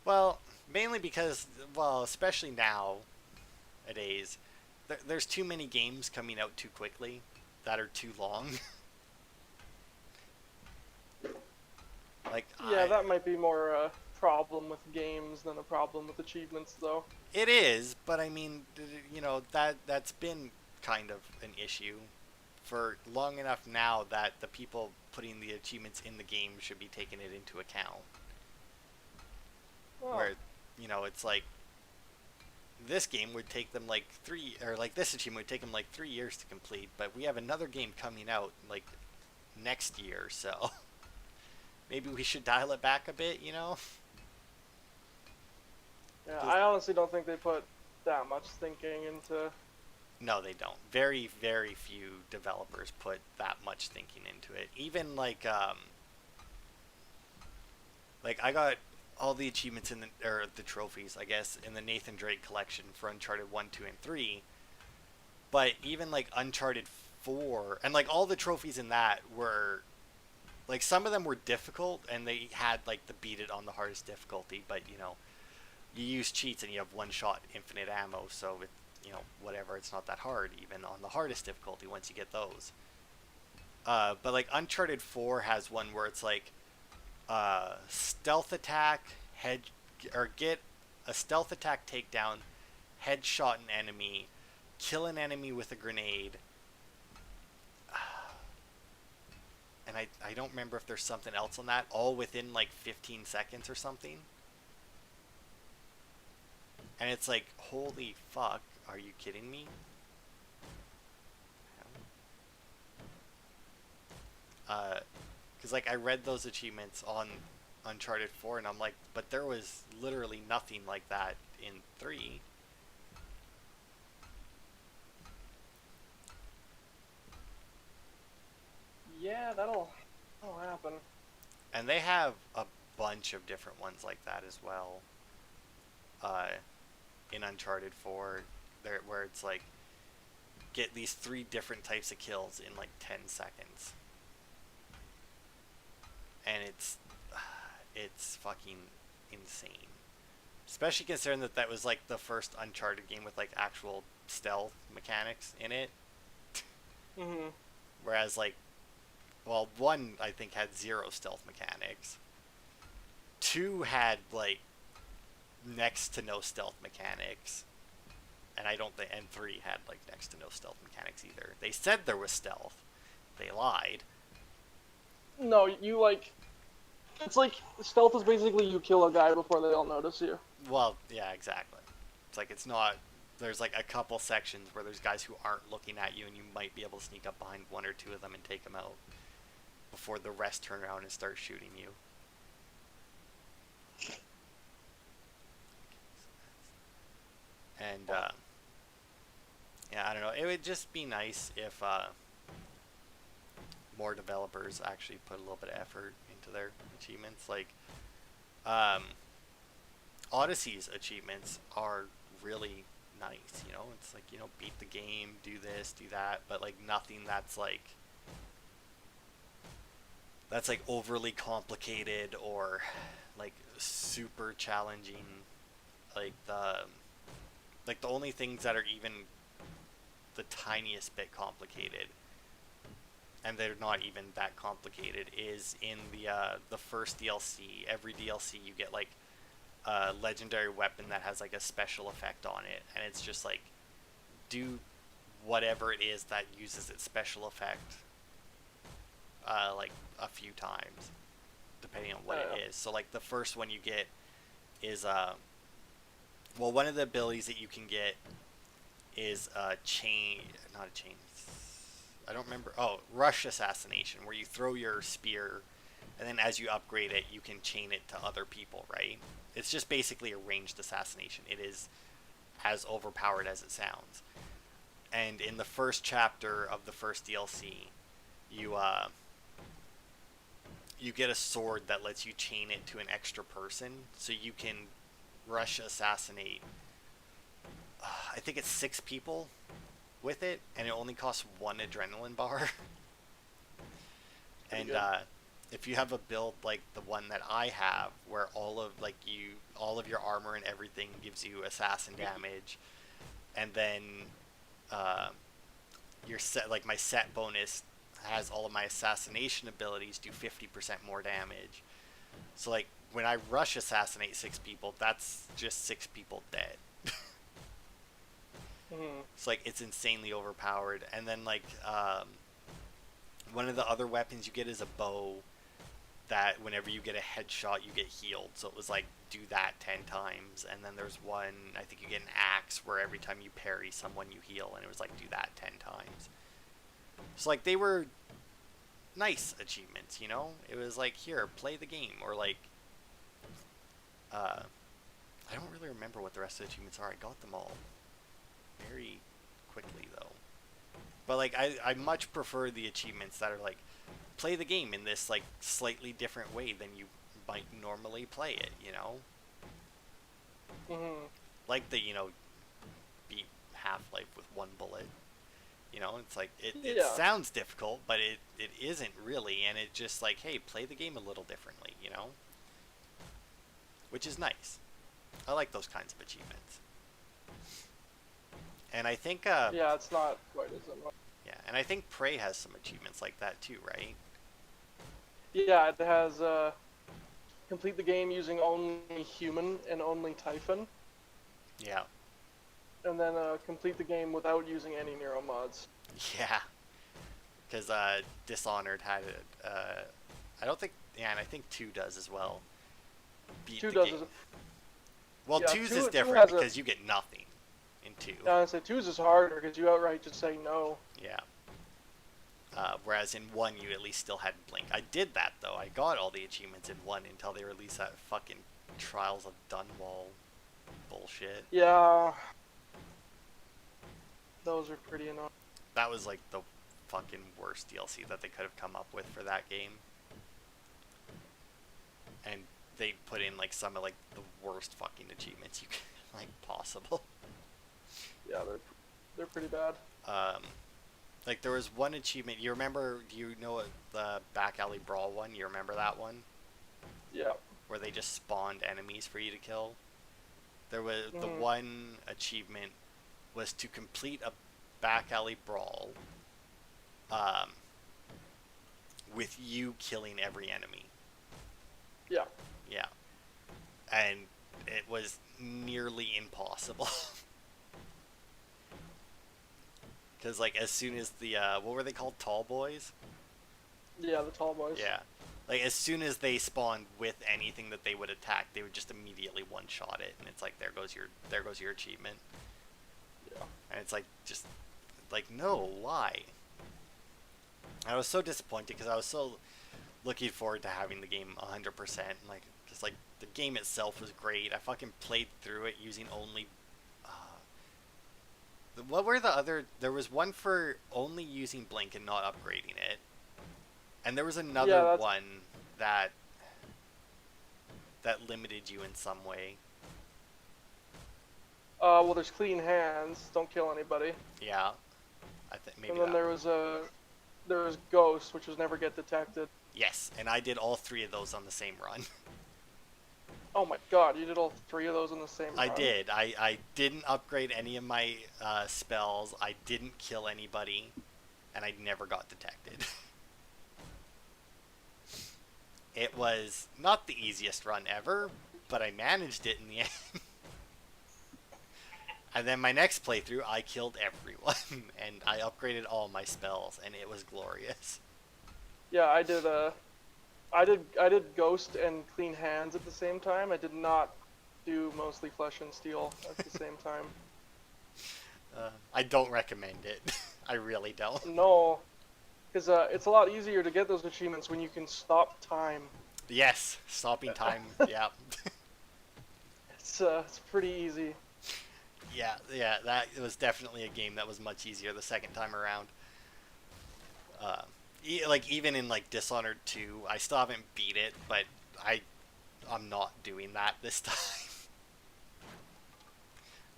Well, mainly because, especially nowadays, there's too many games coming out too quickly that are too long. Like, yeah, that might be more a problem with games than a problem with achievements, though. It is, but I mean, that's been kind of an issue for long enough now that the people putting the achievements in the game should be taking it into account. Oh. Where, it's like, this game would take them like this achievement would take them like 3 years to complete, but we have another game coming out like next year, so maybe we should dial it back a bit, you know? Yeah, Just, I honestly don't think they put that much thinking into. no, they don't. Very, very few developers put that much thinking into it. Even like I got all the achievements in the trophies, I guess, in the Nathan Drake collection for Uncharted 1, 2, and 3. But even like Uncharted 4 and like all the trophies in that were like some of them were difficult and they had like the beat it on the hardest difficulty, but you know, you use cheats and you have one shot infinite ammo, so it, you know, whatever, it's not that hard even on the hardest difficulty once you get those. But like Uncharted 4 has one where it's like stealth attack, head or get a stealth attack takedown, headshot an enemy, kill an enemy with a grenade. And I don't remember if there's something else on that, all within like 15 seconds or something. And it's like, holy fuck, are you kidding me? Because like I read those achievements on Uncharted 4 and I'm like, but there was literally nothing like that in 3. Yeah, that'll happen. And they have a bunch of different ones like that as well. Uh, in Uncharted 4, there where it's like get these 3 different types of kills in like 10 seconds. And it's fucking insane. Especially considering that that was like the first Uncharted game with like actual stealth mechanics in it. Mhm. Whereas like, well, 1 I think had 0 stealth mechanics. 2 had like next to no stealth mechanics. And I don't think, and 3 had like next to no stealth mechanics either. They said there was stealth. They lied. No, you like. It's like stealth is basically you kill a guy before they all notice you. Well, yeah, exactly. It's like it's not. There's like a couple sections where there's guys who aren't looking at you, and you might be able to sneak up behind 1 or 2 of them and take them out before the rest turn around and start shooting you. And yeah, I don't know. It would just be nice if more developers actually put a little bit of effort into their achievements. Like um, Odyssey's achievements are really nice. You know, it's like, you know, beat the game, do this, do that, but like nothing that's like overly complicated or like super challenging. Like the only things that are even the tiniest bit complicated, and they're not even that complicated, is in the first DLC. Every DLC you get like a legendary weapon that has like a special effect on it, and it's just like do whatever it is that uses its special effect like a few times depending on what it is. So like the first one you get is well, one of the abilities that you can get is a chain, not a chain, I don't remember. Oh, rush assassination, where you throw your spear, and then as you upgrade it, you can chain it to other people, right? It's just basically a ranged assassination. It is as overpowered as it sounds. And in the first chapter of the first DLC, you you get a sword that lets you chain it to an extra person, so you can rush assassinate. I think it's 6 people with it, and it only costs 1 adrenaline bar. And if you have a build like the one that I have, where all of your armor and everything gives you assassin damage, and then your set, like my set bonus has all of my assassination abilities do 50% more damage. So like when I rush assassinate 6 people, that's just 6 people dead. It's like it's insanely overpowered. And then like one of the other weapons you get is a bow that whenever you get a headshot, you get healed. So it was like, do that 10 times. And then there's one, I think you get an axe where every time you parry someone, you heal. And it was like, do that 10 times. So like, they were nice achievements, you know? It was like, here, play the game. Or like, I don't really remember what the rest of the achievements are. I got them all very quickly, though. But like, I much prefer the achievements that are like, play the game in this like slightly different way than you might normally play it, you know? Mm-hmm. Like the, beat Half-Life with one bullet. You know, it's like, it Yeah. sounds difficult, but it isn't really, and it just like, hey, play the game a little differently, you know? Which is nice. I like those kinds of achievements. And I think, Yeah, it's not quite as much. yeah, and I think Prey has some achievements like that too, right? Yeah, it has complete the game using only human and only Typhon, Yeah. and then complete the game without using any Nero mods. Yeah. Because Dishonored had it. I don't think, yeah, and I think 2 does as well. Beat 2 the does game. is, Well, yeah, 2's 2 is 2 different has a- because you get nothing in 2. I say 2's is harder because you outright just say no. Yeah. Whereas in 1, you at least still had Blink. I did that, though. I got all the achievements in 1 until they released that fucking Trials of Dunwall bullshit. Yeah, those are pretty annoying. That was like the fucking worst DLC that they could have come up with for that game. And they put in like some of like the worst fucking achievements you can like possible. Yeah, they're pretty bad. Like there was one achievement. You remember? Do you know the back alley brawl one? You remember that one Yeah. where they just spawned enemies for you to kill? There was the Mhm. one achievement was to complete a back alley brawl, with you killing every enemy. Yeah. Yeah, and it was nearly impossible. Because like as soon as the what were they called, tall boys? Yeah, the tall boys. Yeah, like as soon as they spawned with anything that they would attack, they would just immediately one shot it, and it's like there goes your achievement. Yeah. And it's like just like no, why? I was so disappointed because I was so looking forward to having the game 100%. Like just like the game itself was great. I fucking played through it using only. What were the other? There was one for only using Blink and not upgrading it, and there was another one that limited you in some way. Well, there's clean hands. Don't kill anybody. Yeah, I think maybe. And then there was ghost, which was never get detected. Yes, and I did all 3 of those on the same run. Oh my god, you did all 3 of those in the same I run? did. I didn't upgrade any of my spells. I didn't kill anybody, and I never got detected. It was not the easiest run ever, but I managed it in the end. And then my next playthrough, I killed everyone, and I upgraded all my spells, and it was glorious. Yeah, I did ghost and clean hands at the same time. I did not do mostly flesh and steel at the same time. I don't recommend it. I really don't. No, because it's a lot easier to get those achievements when you can stop time. Yes, stopping time. Yeah. It's pretty easy. Yeah, that was definitely a game that was much easier the second time around. Like even in like Dishonored 2, I still haven't beat it, but I'm not doing that this time.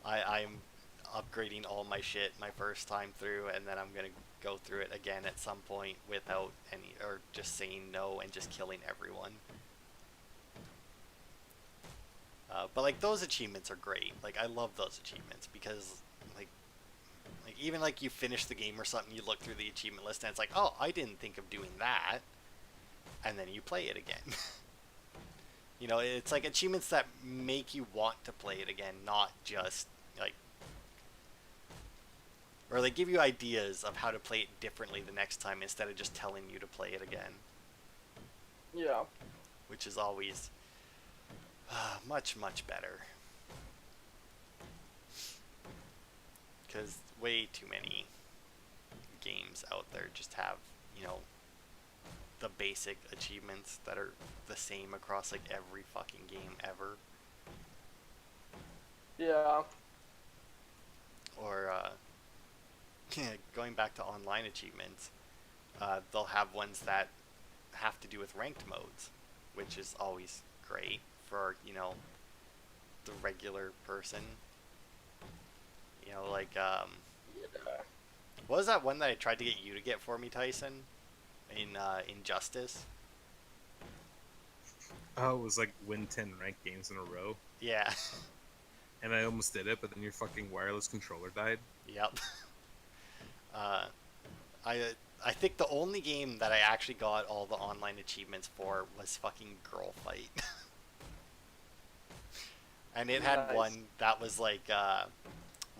I'm upgrading all my shit my first time through, and then I'm gonna go through it again at some point without any, or just saying no and just killing everyone. But like those achievements are great. Like I love those achievements because like even like you finish the game or something, you look through the achievement list and it's like, oh, I didn't think of doing that, and then you play it again. You know, it's like achievements that make you want to play it again, not just like, or they give you ideas of how to play it differently the next time instead of just telling you to play it again. Yeah. which is always much, much better. Because way too many games out there just have, you know, the basic achievements that are the same across like every fucking game ever. Yeah. Or going back to online achievements, they'll have ones that have to do with ranked modes, which is always great for, you know, the regular person. You know, like Yeah. what was that one that I tried to get you to get for me, Tyson? In Injustice. Oh, it was like win 10 ranked games in a row. Yeah. And I almost did it, but then your fucking wireless controller died. Yep. Uh, I I think the only game that I actually got all the online achievements for was fucking Girl Fight. And it had Nice. one that was like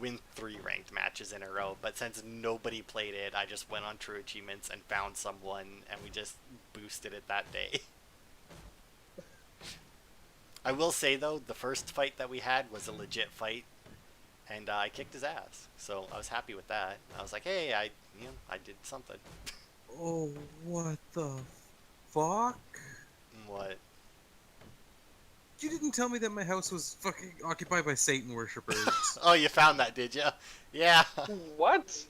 win 3 ranked matches in a row, but since nobody played it, I just went on True Achievements and found someone and we just boosted it that day. I will say though, the first fight that we had was a legit fight, and I kicked his ass. So I was happy with that. I was like, hey, I did something. Oh, what the fuck? What? You didn't tell me that my house was fucking occupied by Satan worshippers. Oh, you found that, did you? Yeah. What?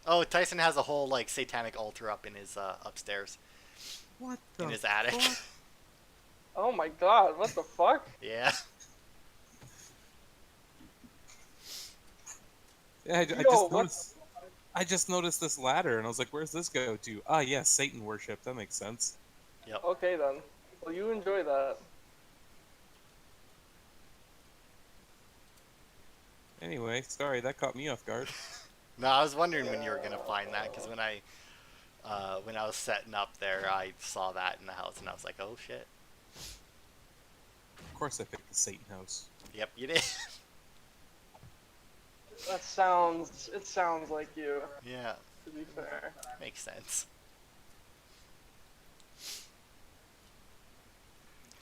Oh, Tyson has a whole like satanic altar up in his upstairs What the in his attic. fuck? Oh my god, what the fuck? Yeah. Yeah, I Yo, just what? noticed. I just noticed this ladder, and I was like, "Where's this go to?" Ah, yeah, Satan worship. That makes sense. Yep. Okay then. Well, you enjoy that. Anyway, sorry, that caught me off guard. No, I was wondering when you were gonna find that because when I was setting up there, I saw that in the house and I was like, oh shit. Of course, I picked the Satan house. Yep, you did. It sounds like you, Yeah, to be fair. makes sense.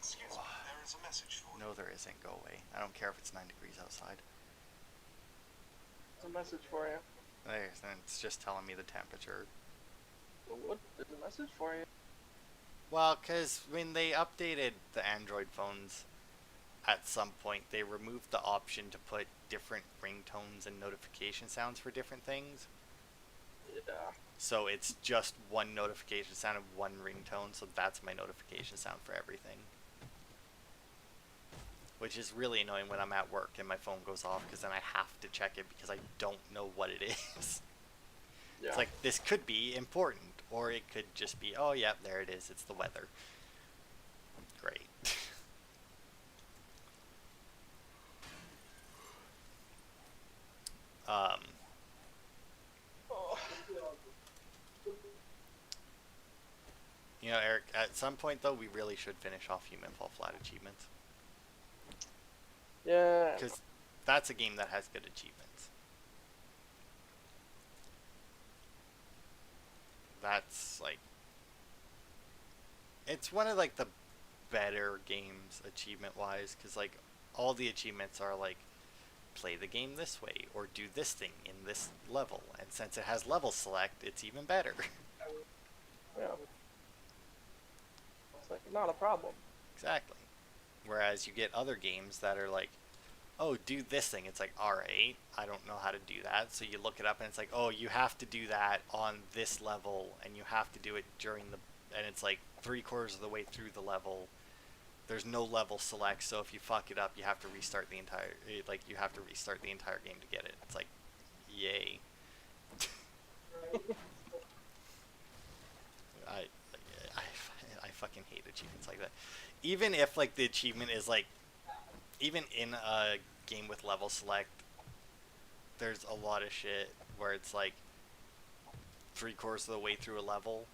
Excuse me, there is a message for you. No, there isn't. Go away. I don't care if it's 9 degrees outside. There's a message for you. There's, and it's just telling me the temperature. What? There's a message for you. Well, because when they updated the Android phones, at some point they removed the option to put different ringtones and notification sounds for different things. Yeah. So it's just one notification sound and one ringtone, so that's my notification sound for everything. Which is really annoying when I'm at work and my phone goes off because then I have to check it because I don't know what it is. Yeah. It's like, this could be important, or it could just be, oh yeah, there it is, it's the weather. Great. um, Oh. you know, Eric, at some point though, we really should finish off Human Fall Flat achievements. Yeah. Because that's a game that has good achievements. That's like, it's one of like the better games achievement wise, because like all the achievements are like, play the game this way or do this thing in this level, and since it has level select, it's even better. Yeah. It's like not a problem. Exactly. Whereas you get other games that are like, oh, do this thing. It's like, alright, I don't know how to do that. So you look it up and it's like, oh, you have to do that on this level and you have to do it during the, and it's like 3/4 of the way through the level. There's no level select, so if you fuck it up, you have to restart the entire, like, you have to restart the entire game to get it. It's like, yay. I, I, I fucking hate achievements like that. Even if like the achievement is like, even in a game with level select, there's a lot of shit where it's like 3/4 of the way through a level,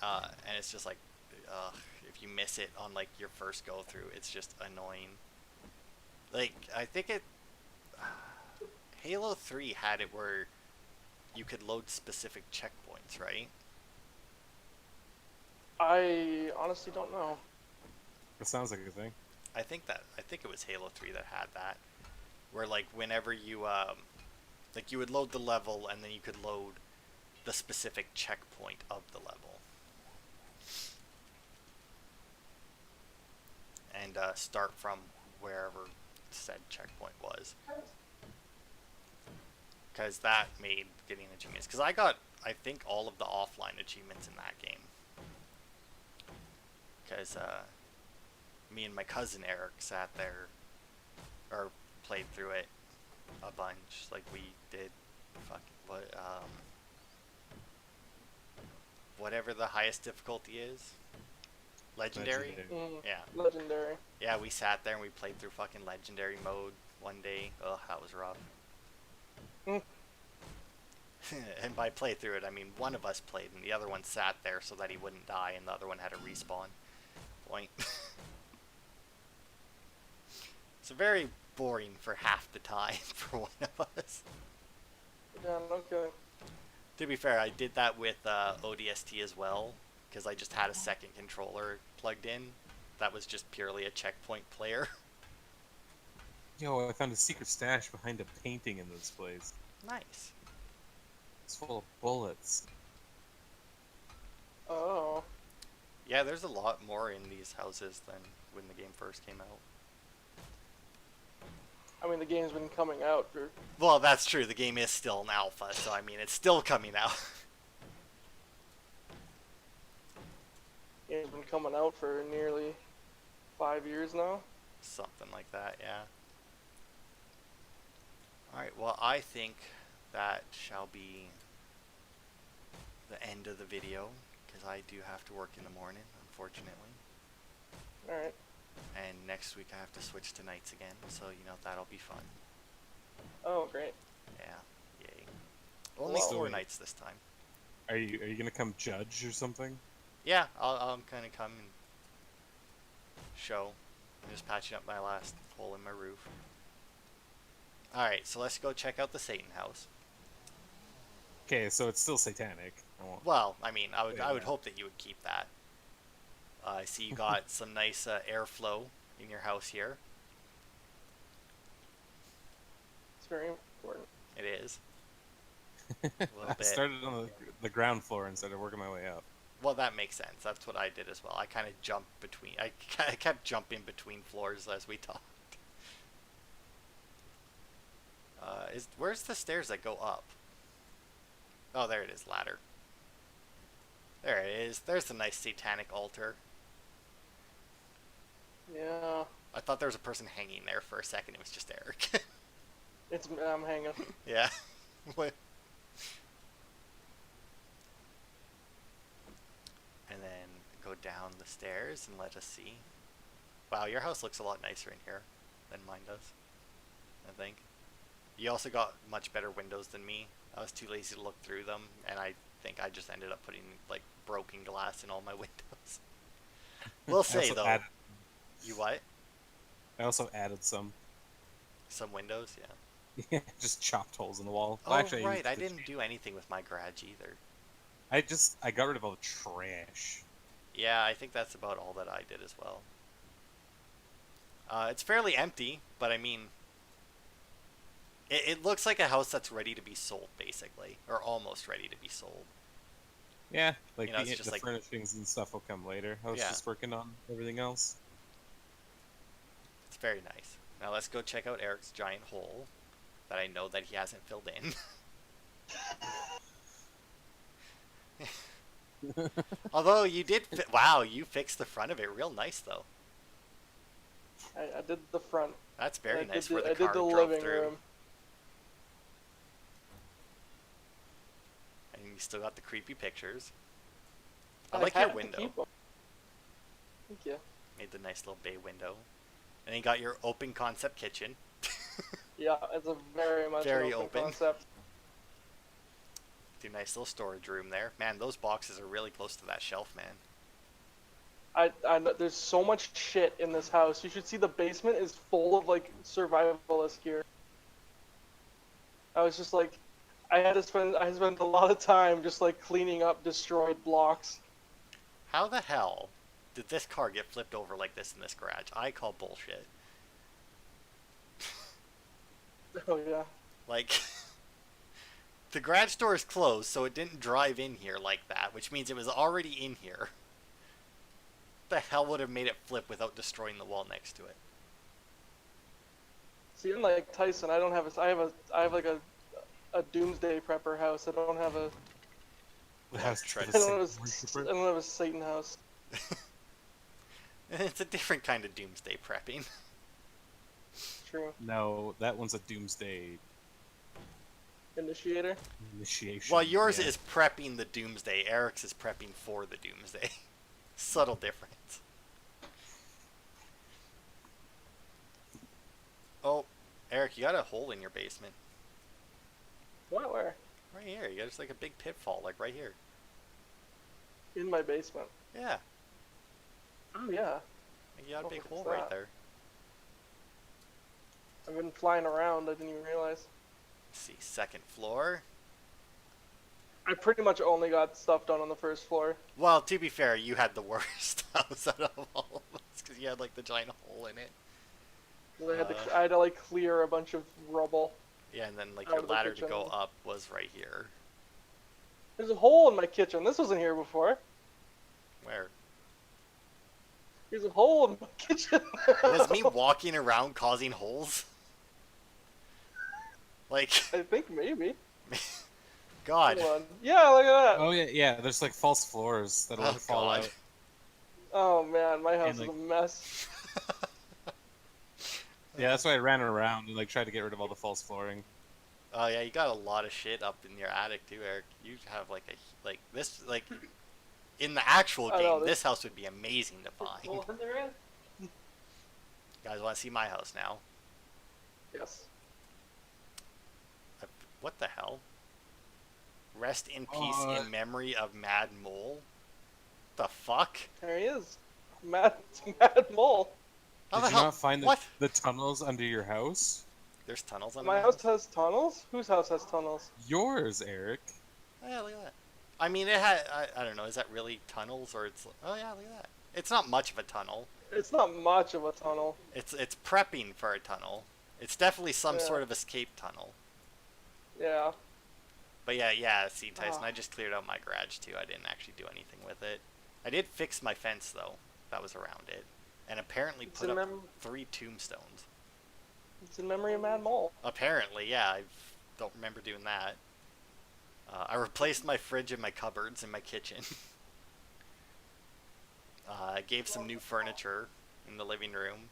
and it's just like, if you miss it on like your first go through, it's just annoying. Like I think it, Halo 3 had it where you could load specific checkpoints, right? I honestly don't know. It sounds like a thing. I think it was Halo 3 that had that, where like whenever you like you would load the level and then you could load the specific checkpoint of the level, and start from wherever said checkpoint was. Because that made getting achievements. Because I got, I think, all of the offline achievements in that game. Because me and my cousin Eric sat there, or played through it a bunch. Like we did, whatever the highest difficulty is. Legendary? Yeah. Legendary. Yeah, we sat there and we played through fucking legendary mode one day. Ugh, that was rough. And by play through it, I mean one of us played and the other one sat there so that he wouldn't die, and the other one had a respawn point. So very boring for half the time for one of us. Yeah, no kidding. To be fair, I did that with ODST as well, because I just had a second controller plugged in. That was just purely a checkpoint player. Yo, I found a secret stash behind a painting in this place. Nice. It's full of bullets. Oh. Yeah, there's a lot more in these houses than when the game first came out. I mean, the game's been coming out for... Well, that's true. The game is still an alpha, so I mean, it's still coming out. Game's been coming out for nearly 5 years now. Something like that, yeah. Alright, well, I think that shall be the end of the video, because I do have to work in the morning, unfortunately. Alright. And next week I have to switch to nights again, so, you know, that'll be fun. Oh, great. Yeah, yay. Only Well, 4 nights this time. Are you gonna come judge or something? Yeah, I'll kind of come and show. I'm just patching up my last hole in my roof. Alright, so let's go check out the Satan house. Okay, so it's still satanic. Well, I mean, I would Yeah. hope that you would keep that. I see you got some nice airflow in your house here. It's very important. It is. A little I bit. started on the ground floor and started working my way up. Well, that makes sense. That's what I did as well. I kind of jumped between. I kept jumping between floors as we talked. Where's the stairs that go up? Oh, there it is. Ladder. There it is. There's the nice satanic altar. Yeah. I thought there was a person hanging there for a second. It was just Eric. I'm hanging. Yeah. What? And then go down the stairs and let us see. Wow, your house looks a lot nicer in here than mine does, I think. You also got much better windows than me. I was too lazy to look through them, and I think I just ended up putting like broken glass in all my windows. We'll say though. You what? I also added some. Some windows, yeah. Yeah, just chopped holes in the wall. Oh, Well, actually, right. I didn't do anything with my garage either. I got rid of all the trash. Yeah, I think that's about all that I did as well. It's fairly empty, but I mean, it looks like a house that's ready to be sold, basically, or almost ready to be sold. Yeah, like You know, it's just the like- furnishings and stuff will come later. I was Yeah. just working on everything else. It's very nice. Now let's go check out Eric's giant hole that I know that he hasn't filled in. Although you did, wow, you fixed the front of it real nice though. I did the front. That's very I nice did where the I car did the drove living through. room. And you still got the creepy pictures. I I like had your to window. keep 'em. Thank you. Made the nice little bay window. And then you got your open concept kitchen. Yeah, it's a very much Very an open open. concept. Do a nice little storage room there. Man, those boxes are really close to that shelf, man. There's so much shit in this house. You should see the basement is full of like survivalist gear. I was just like, I spent a lot of time just like cleaning up destroyed blocks. How the hell did this car get flipped over like this in this garage? I call bullshit. Oh yeah. Like, the garage door is closed, so it didn't drive in here like that, which means it was already in here. The hell would have made it flip without destroying the wall next to it? See, unlike Tyson, I don't have a. I have like a doomsday prepper house. I don't have a. The house Tread- for I the don't have a. Satan I worshiper. don't have a Satan house. It's a different kind of doomsday prepping. True. No, that one's a doomsday Initiator. initiation. Well, yours yeah. is prepping the doomsday. Eric's is prepping for the doomsday. Subtle difference. Oh, Eric, you got a hole in your basement. What? Where? Right here. You got just like a big pitfall, like right here. In my basement. Yeah. Oh yeah. You got a What big was hole that? right there. I've been flying around. I didn't even realize. Let's see, second floor. I pretty much only got stuff done on the first floor. Well, to be fair, you had the worst house out of all of us because you had like the giant hole in it. 'Cause I had to like clear a bunch of rubble. Yeah, and then like Out your of the ladder to kitchen. go up was right here. There's a hole in my kitchen. This wasn't here before. Where? There's a hole in my kitchen. Was me walking around causing holes? Like, I think maybe. God. Hold on. Yeah, look at that. Oh yeah, yeah. There's like false floors that'll Oh, fall God. out. Oh man, my house And, like- is a mess. Yeah, that's why I ran around and like tried to get rid of all the false flooring. Oh yeah, you got a lot of shit up in your attic too, Eric. You have like this in the actual I know, game. This house would be amazing to find. Hole in there? You guys want to see my house now? Yes. What the hell? Rest in peace in memory of Mad Mole. The fuck? There he is. Mad Mole. How Did the you hell? not find What? the tunnels under your house? There's tunnels under My house has tunnels? Whose house has tunnels? Yours, Eric. Oh yeah, look at that. I mean, it had. I don't know. Is that really tunnels or it's? Oh yeah, look at that. It's not much of a tunnel. It's not much of a tunnel. It's prepping for a tunnel. It's definitely some Yeah. sort of escape tunnel. Yeah. But yeah. See, Tyson, Ah. I just cleared out my garage too. I didn't actually do anything with it. I did fix my fence though. That was around it, and apparently It's put in up mem- 3 tombstones. It's in memory of Mad Mole. Apparently, yeah. I don't remember doing that. I replaced my fridge and my cupboards in my kitchen. I gave some new furniture in the living room.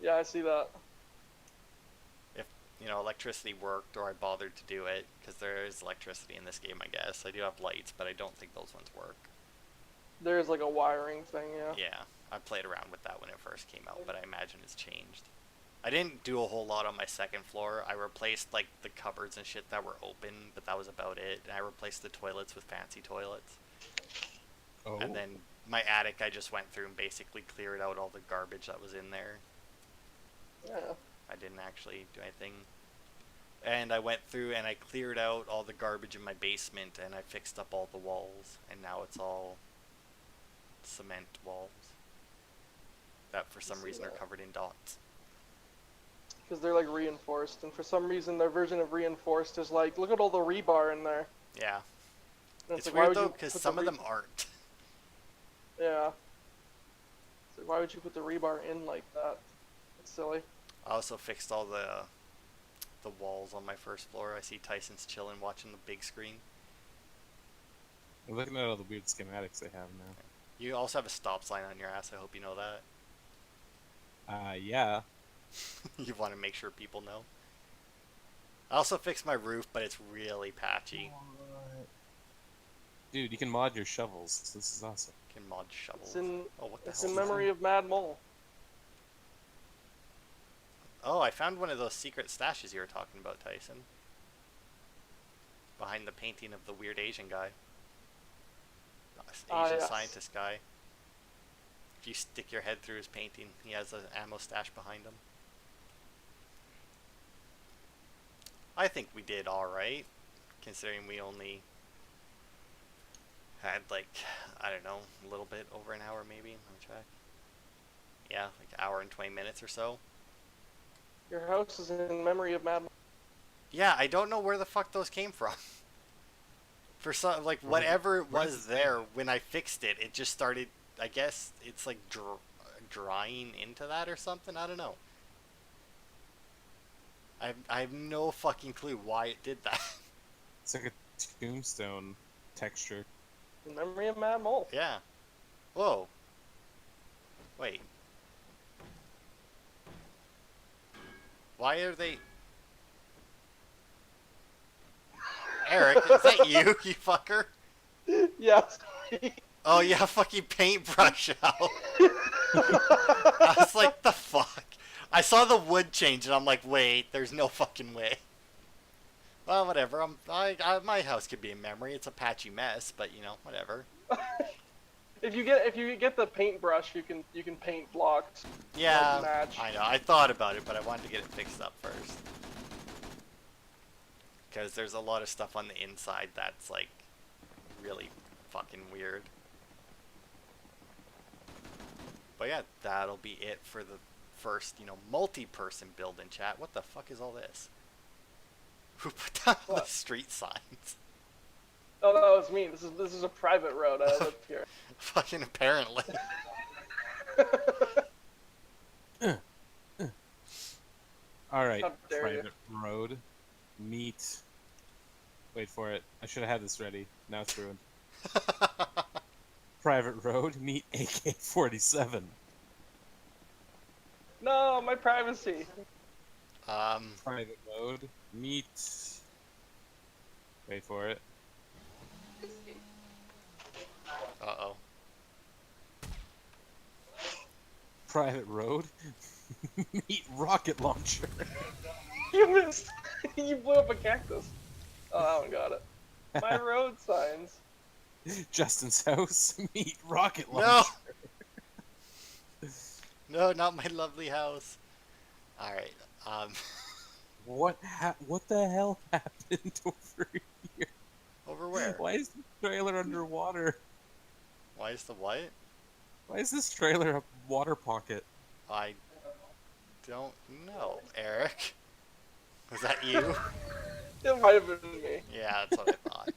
Yeah, I see that. If electricity worked, or I bothered to do it, because there is electricity in this game, I guess. I do have lights, but I don't think those ones work. There's like a wiring thing, yeah. Yeah, I played around with that when it first came out, but I imagine it's changed. I didn't do a whole lot on my second floor. I replaced like the cupboards and shit that were open, but that was about it. And I replaced the toilets with fancy toilets. Oh. And then my attic, I just went through and basically cleared out all the garbage that was in there. Yeah. I didn't actually do anything. And I went through and I cleared out all the garbage in my basement, and I fixed up all the walls, and now it's all cement walls that for some see reason are that. covered in dots. Because they're like reinforced, and for some reason their version of reinforced is like, look at all the rebar in there. Yeah. And It's like, why weird would though, you because put some the of them aren't. Yeah. So why would you put the rebar in like that? It's silly. I also fixed all the walls on my first floor. I see Tyson's chilling watching the big screen. I'm looking at all the weird schematics they have now. You also have a stop sign on your ass. I hope you know that. Yeah. You want to make sure people know. I also fixed my roof, but it's really patchy. Dude, you can mod your shovels. This is awesome. Can mod shovels. It's in Oh, what the it's hell? in is that? memory of Mad Mole. Oh, I found one of those secret stashes you were talking about, Tyson. Behind the painting of the weird Asian guy. Asian Yes. scientist guy. If you stick your head through his painting, he has an ammo stash behind him. I think we did alright, considering we only Had like, I don't know, a little bit over an hour maybe. Let me check. Yeah, like an hour and 20 minutes or so. Your house is in memory of Mad. Yeah, I don't know where the fuck those came from. For some, like, whatever it was there, when I fixed it, it just started, I guess it's like drying into that or something. I don't know. I have no fucking clue why it did that. It's like a tombstone texture. In memory of Mad Mole. Yeah. Whoa. Wait. Why are they... Eric, is that you, you fucker? Yeah. Oh yeah, fucking paintbrush out. I was like, the fuck? I saw the wood change and I'm like, wait, there's no fucking way. Well, whatever. My house could be a memory. It's a patchy mess, but you know, whatever. If you get the paintbrush, you can paint blocks. Yeah, match. I know. I thought about it, but I wanted to get it fixed up first. Because there's a lot of stuff on the inside that's like really fucking weird. But yeah, that'll be it for the first, you know, multi-person build in chat. What the fuck is all this? Who put down the street signs? Oh, that was me. This is a private road. I live here. Fucking apparently. Alright, How dare you. private road. Meet. Wait for it. I should have had this ready. Now it's ruined. Private road. Meet AK-47. No, my privacy. Private mode. Meet. Wait for it. Uh-oh. Private road. Meet rocket launcher. You missed. You blew up a cactus. Oh, that one got it. My road signs. Justin's house. Meet rocket No! launcher. No, not my lovely house. Alright, What the hell happened over here? over where? Why is the trailer underwater? Why is the what? Why is this trailer a water pocket? I don't know, Eric. Was that you? It might have been me. Yeah, that's what I thought.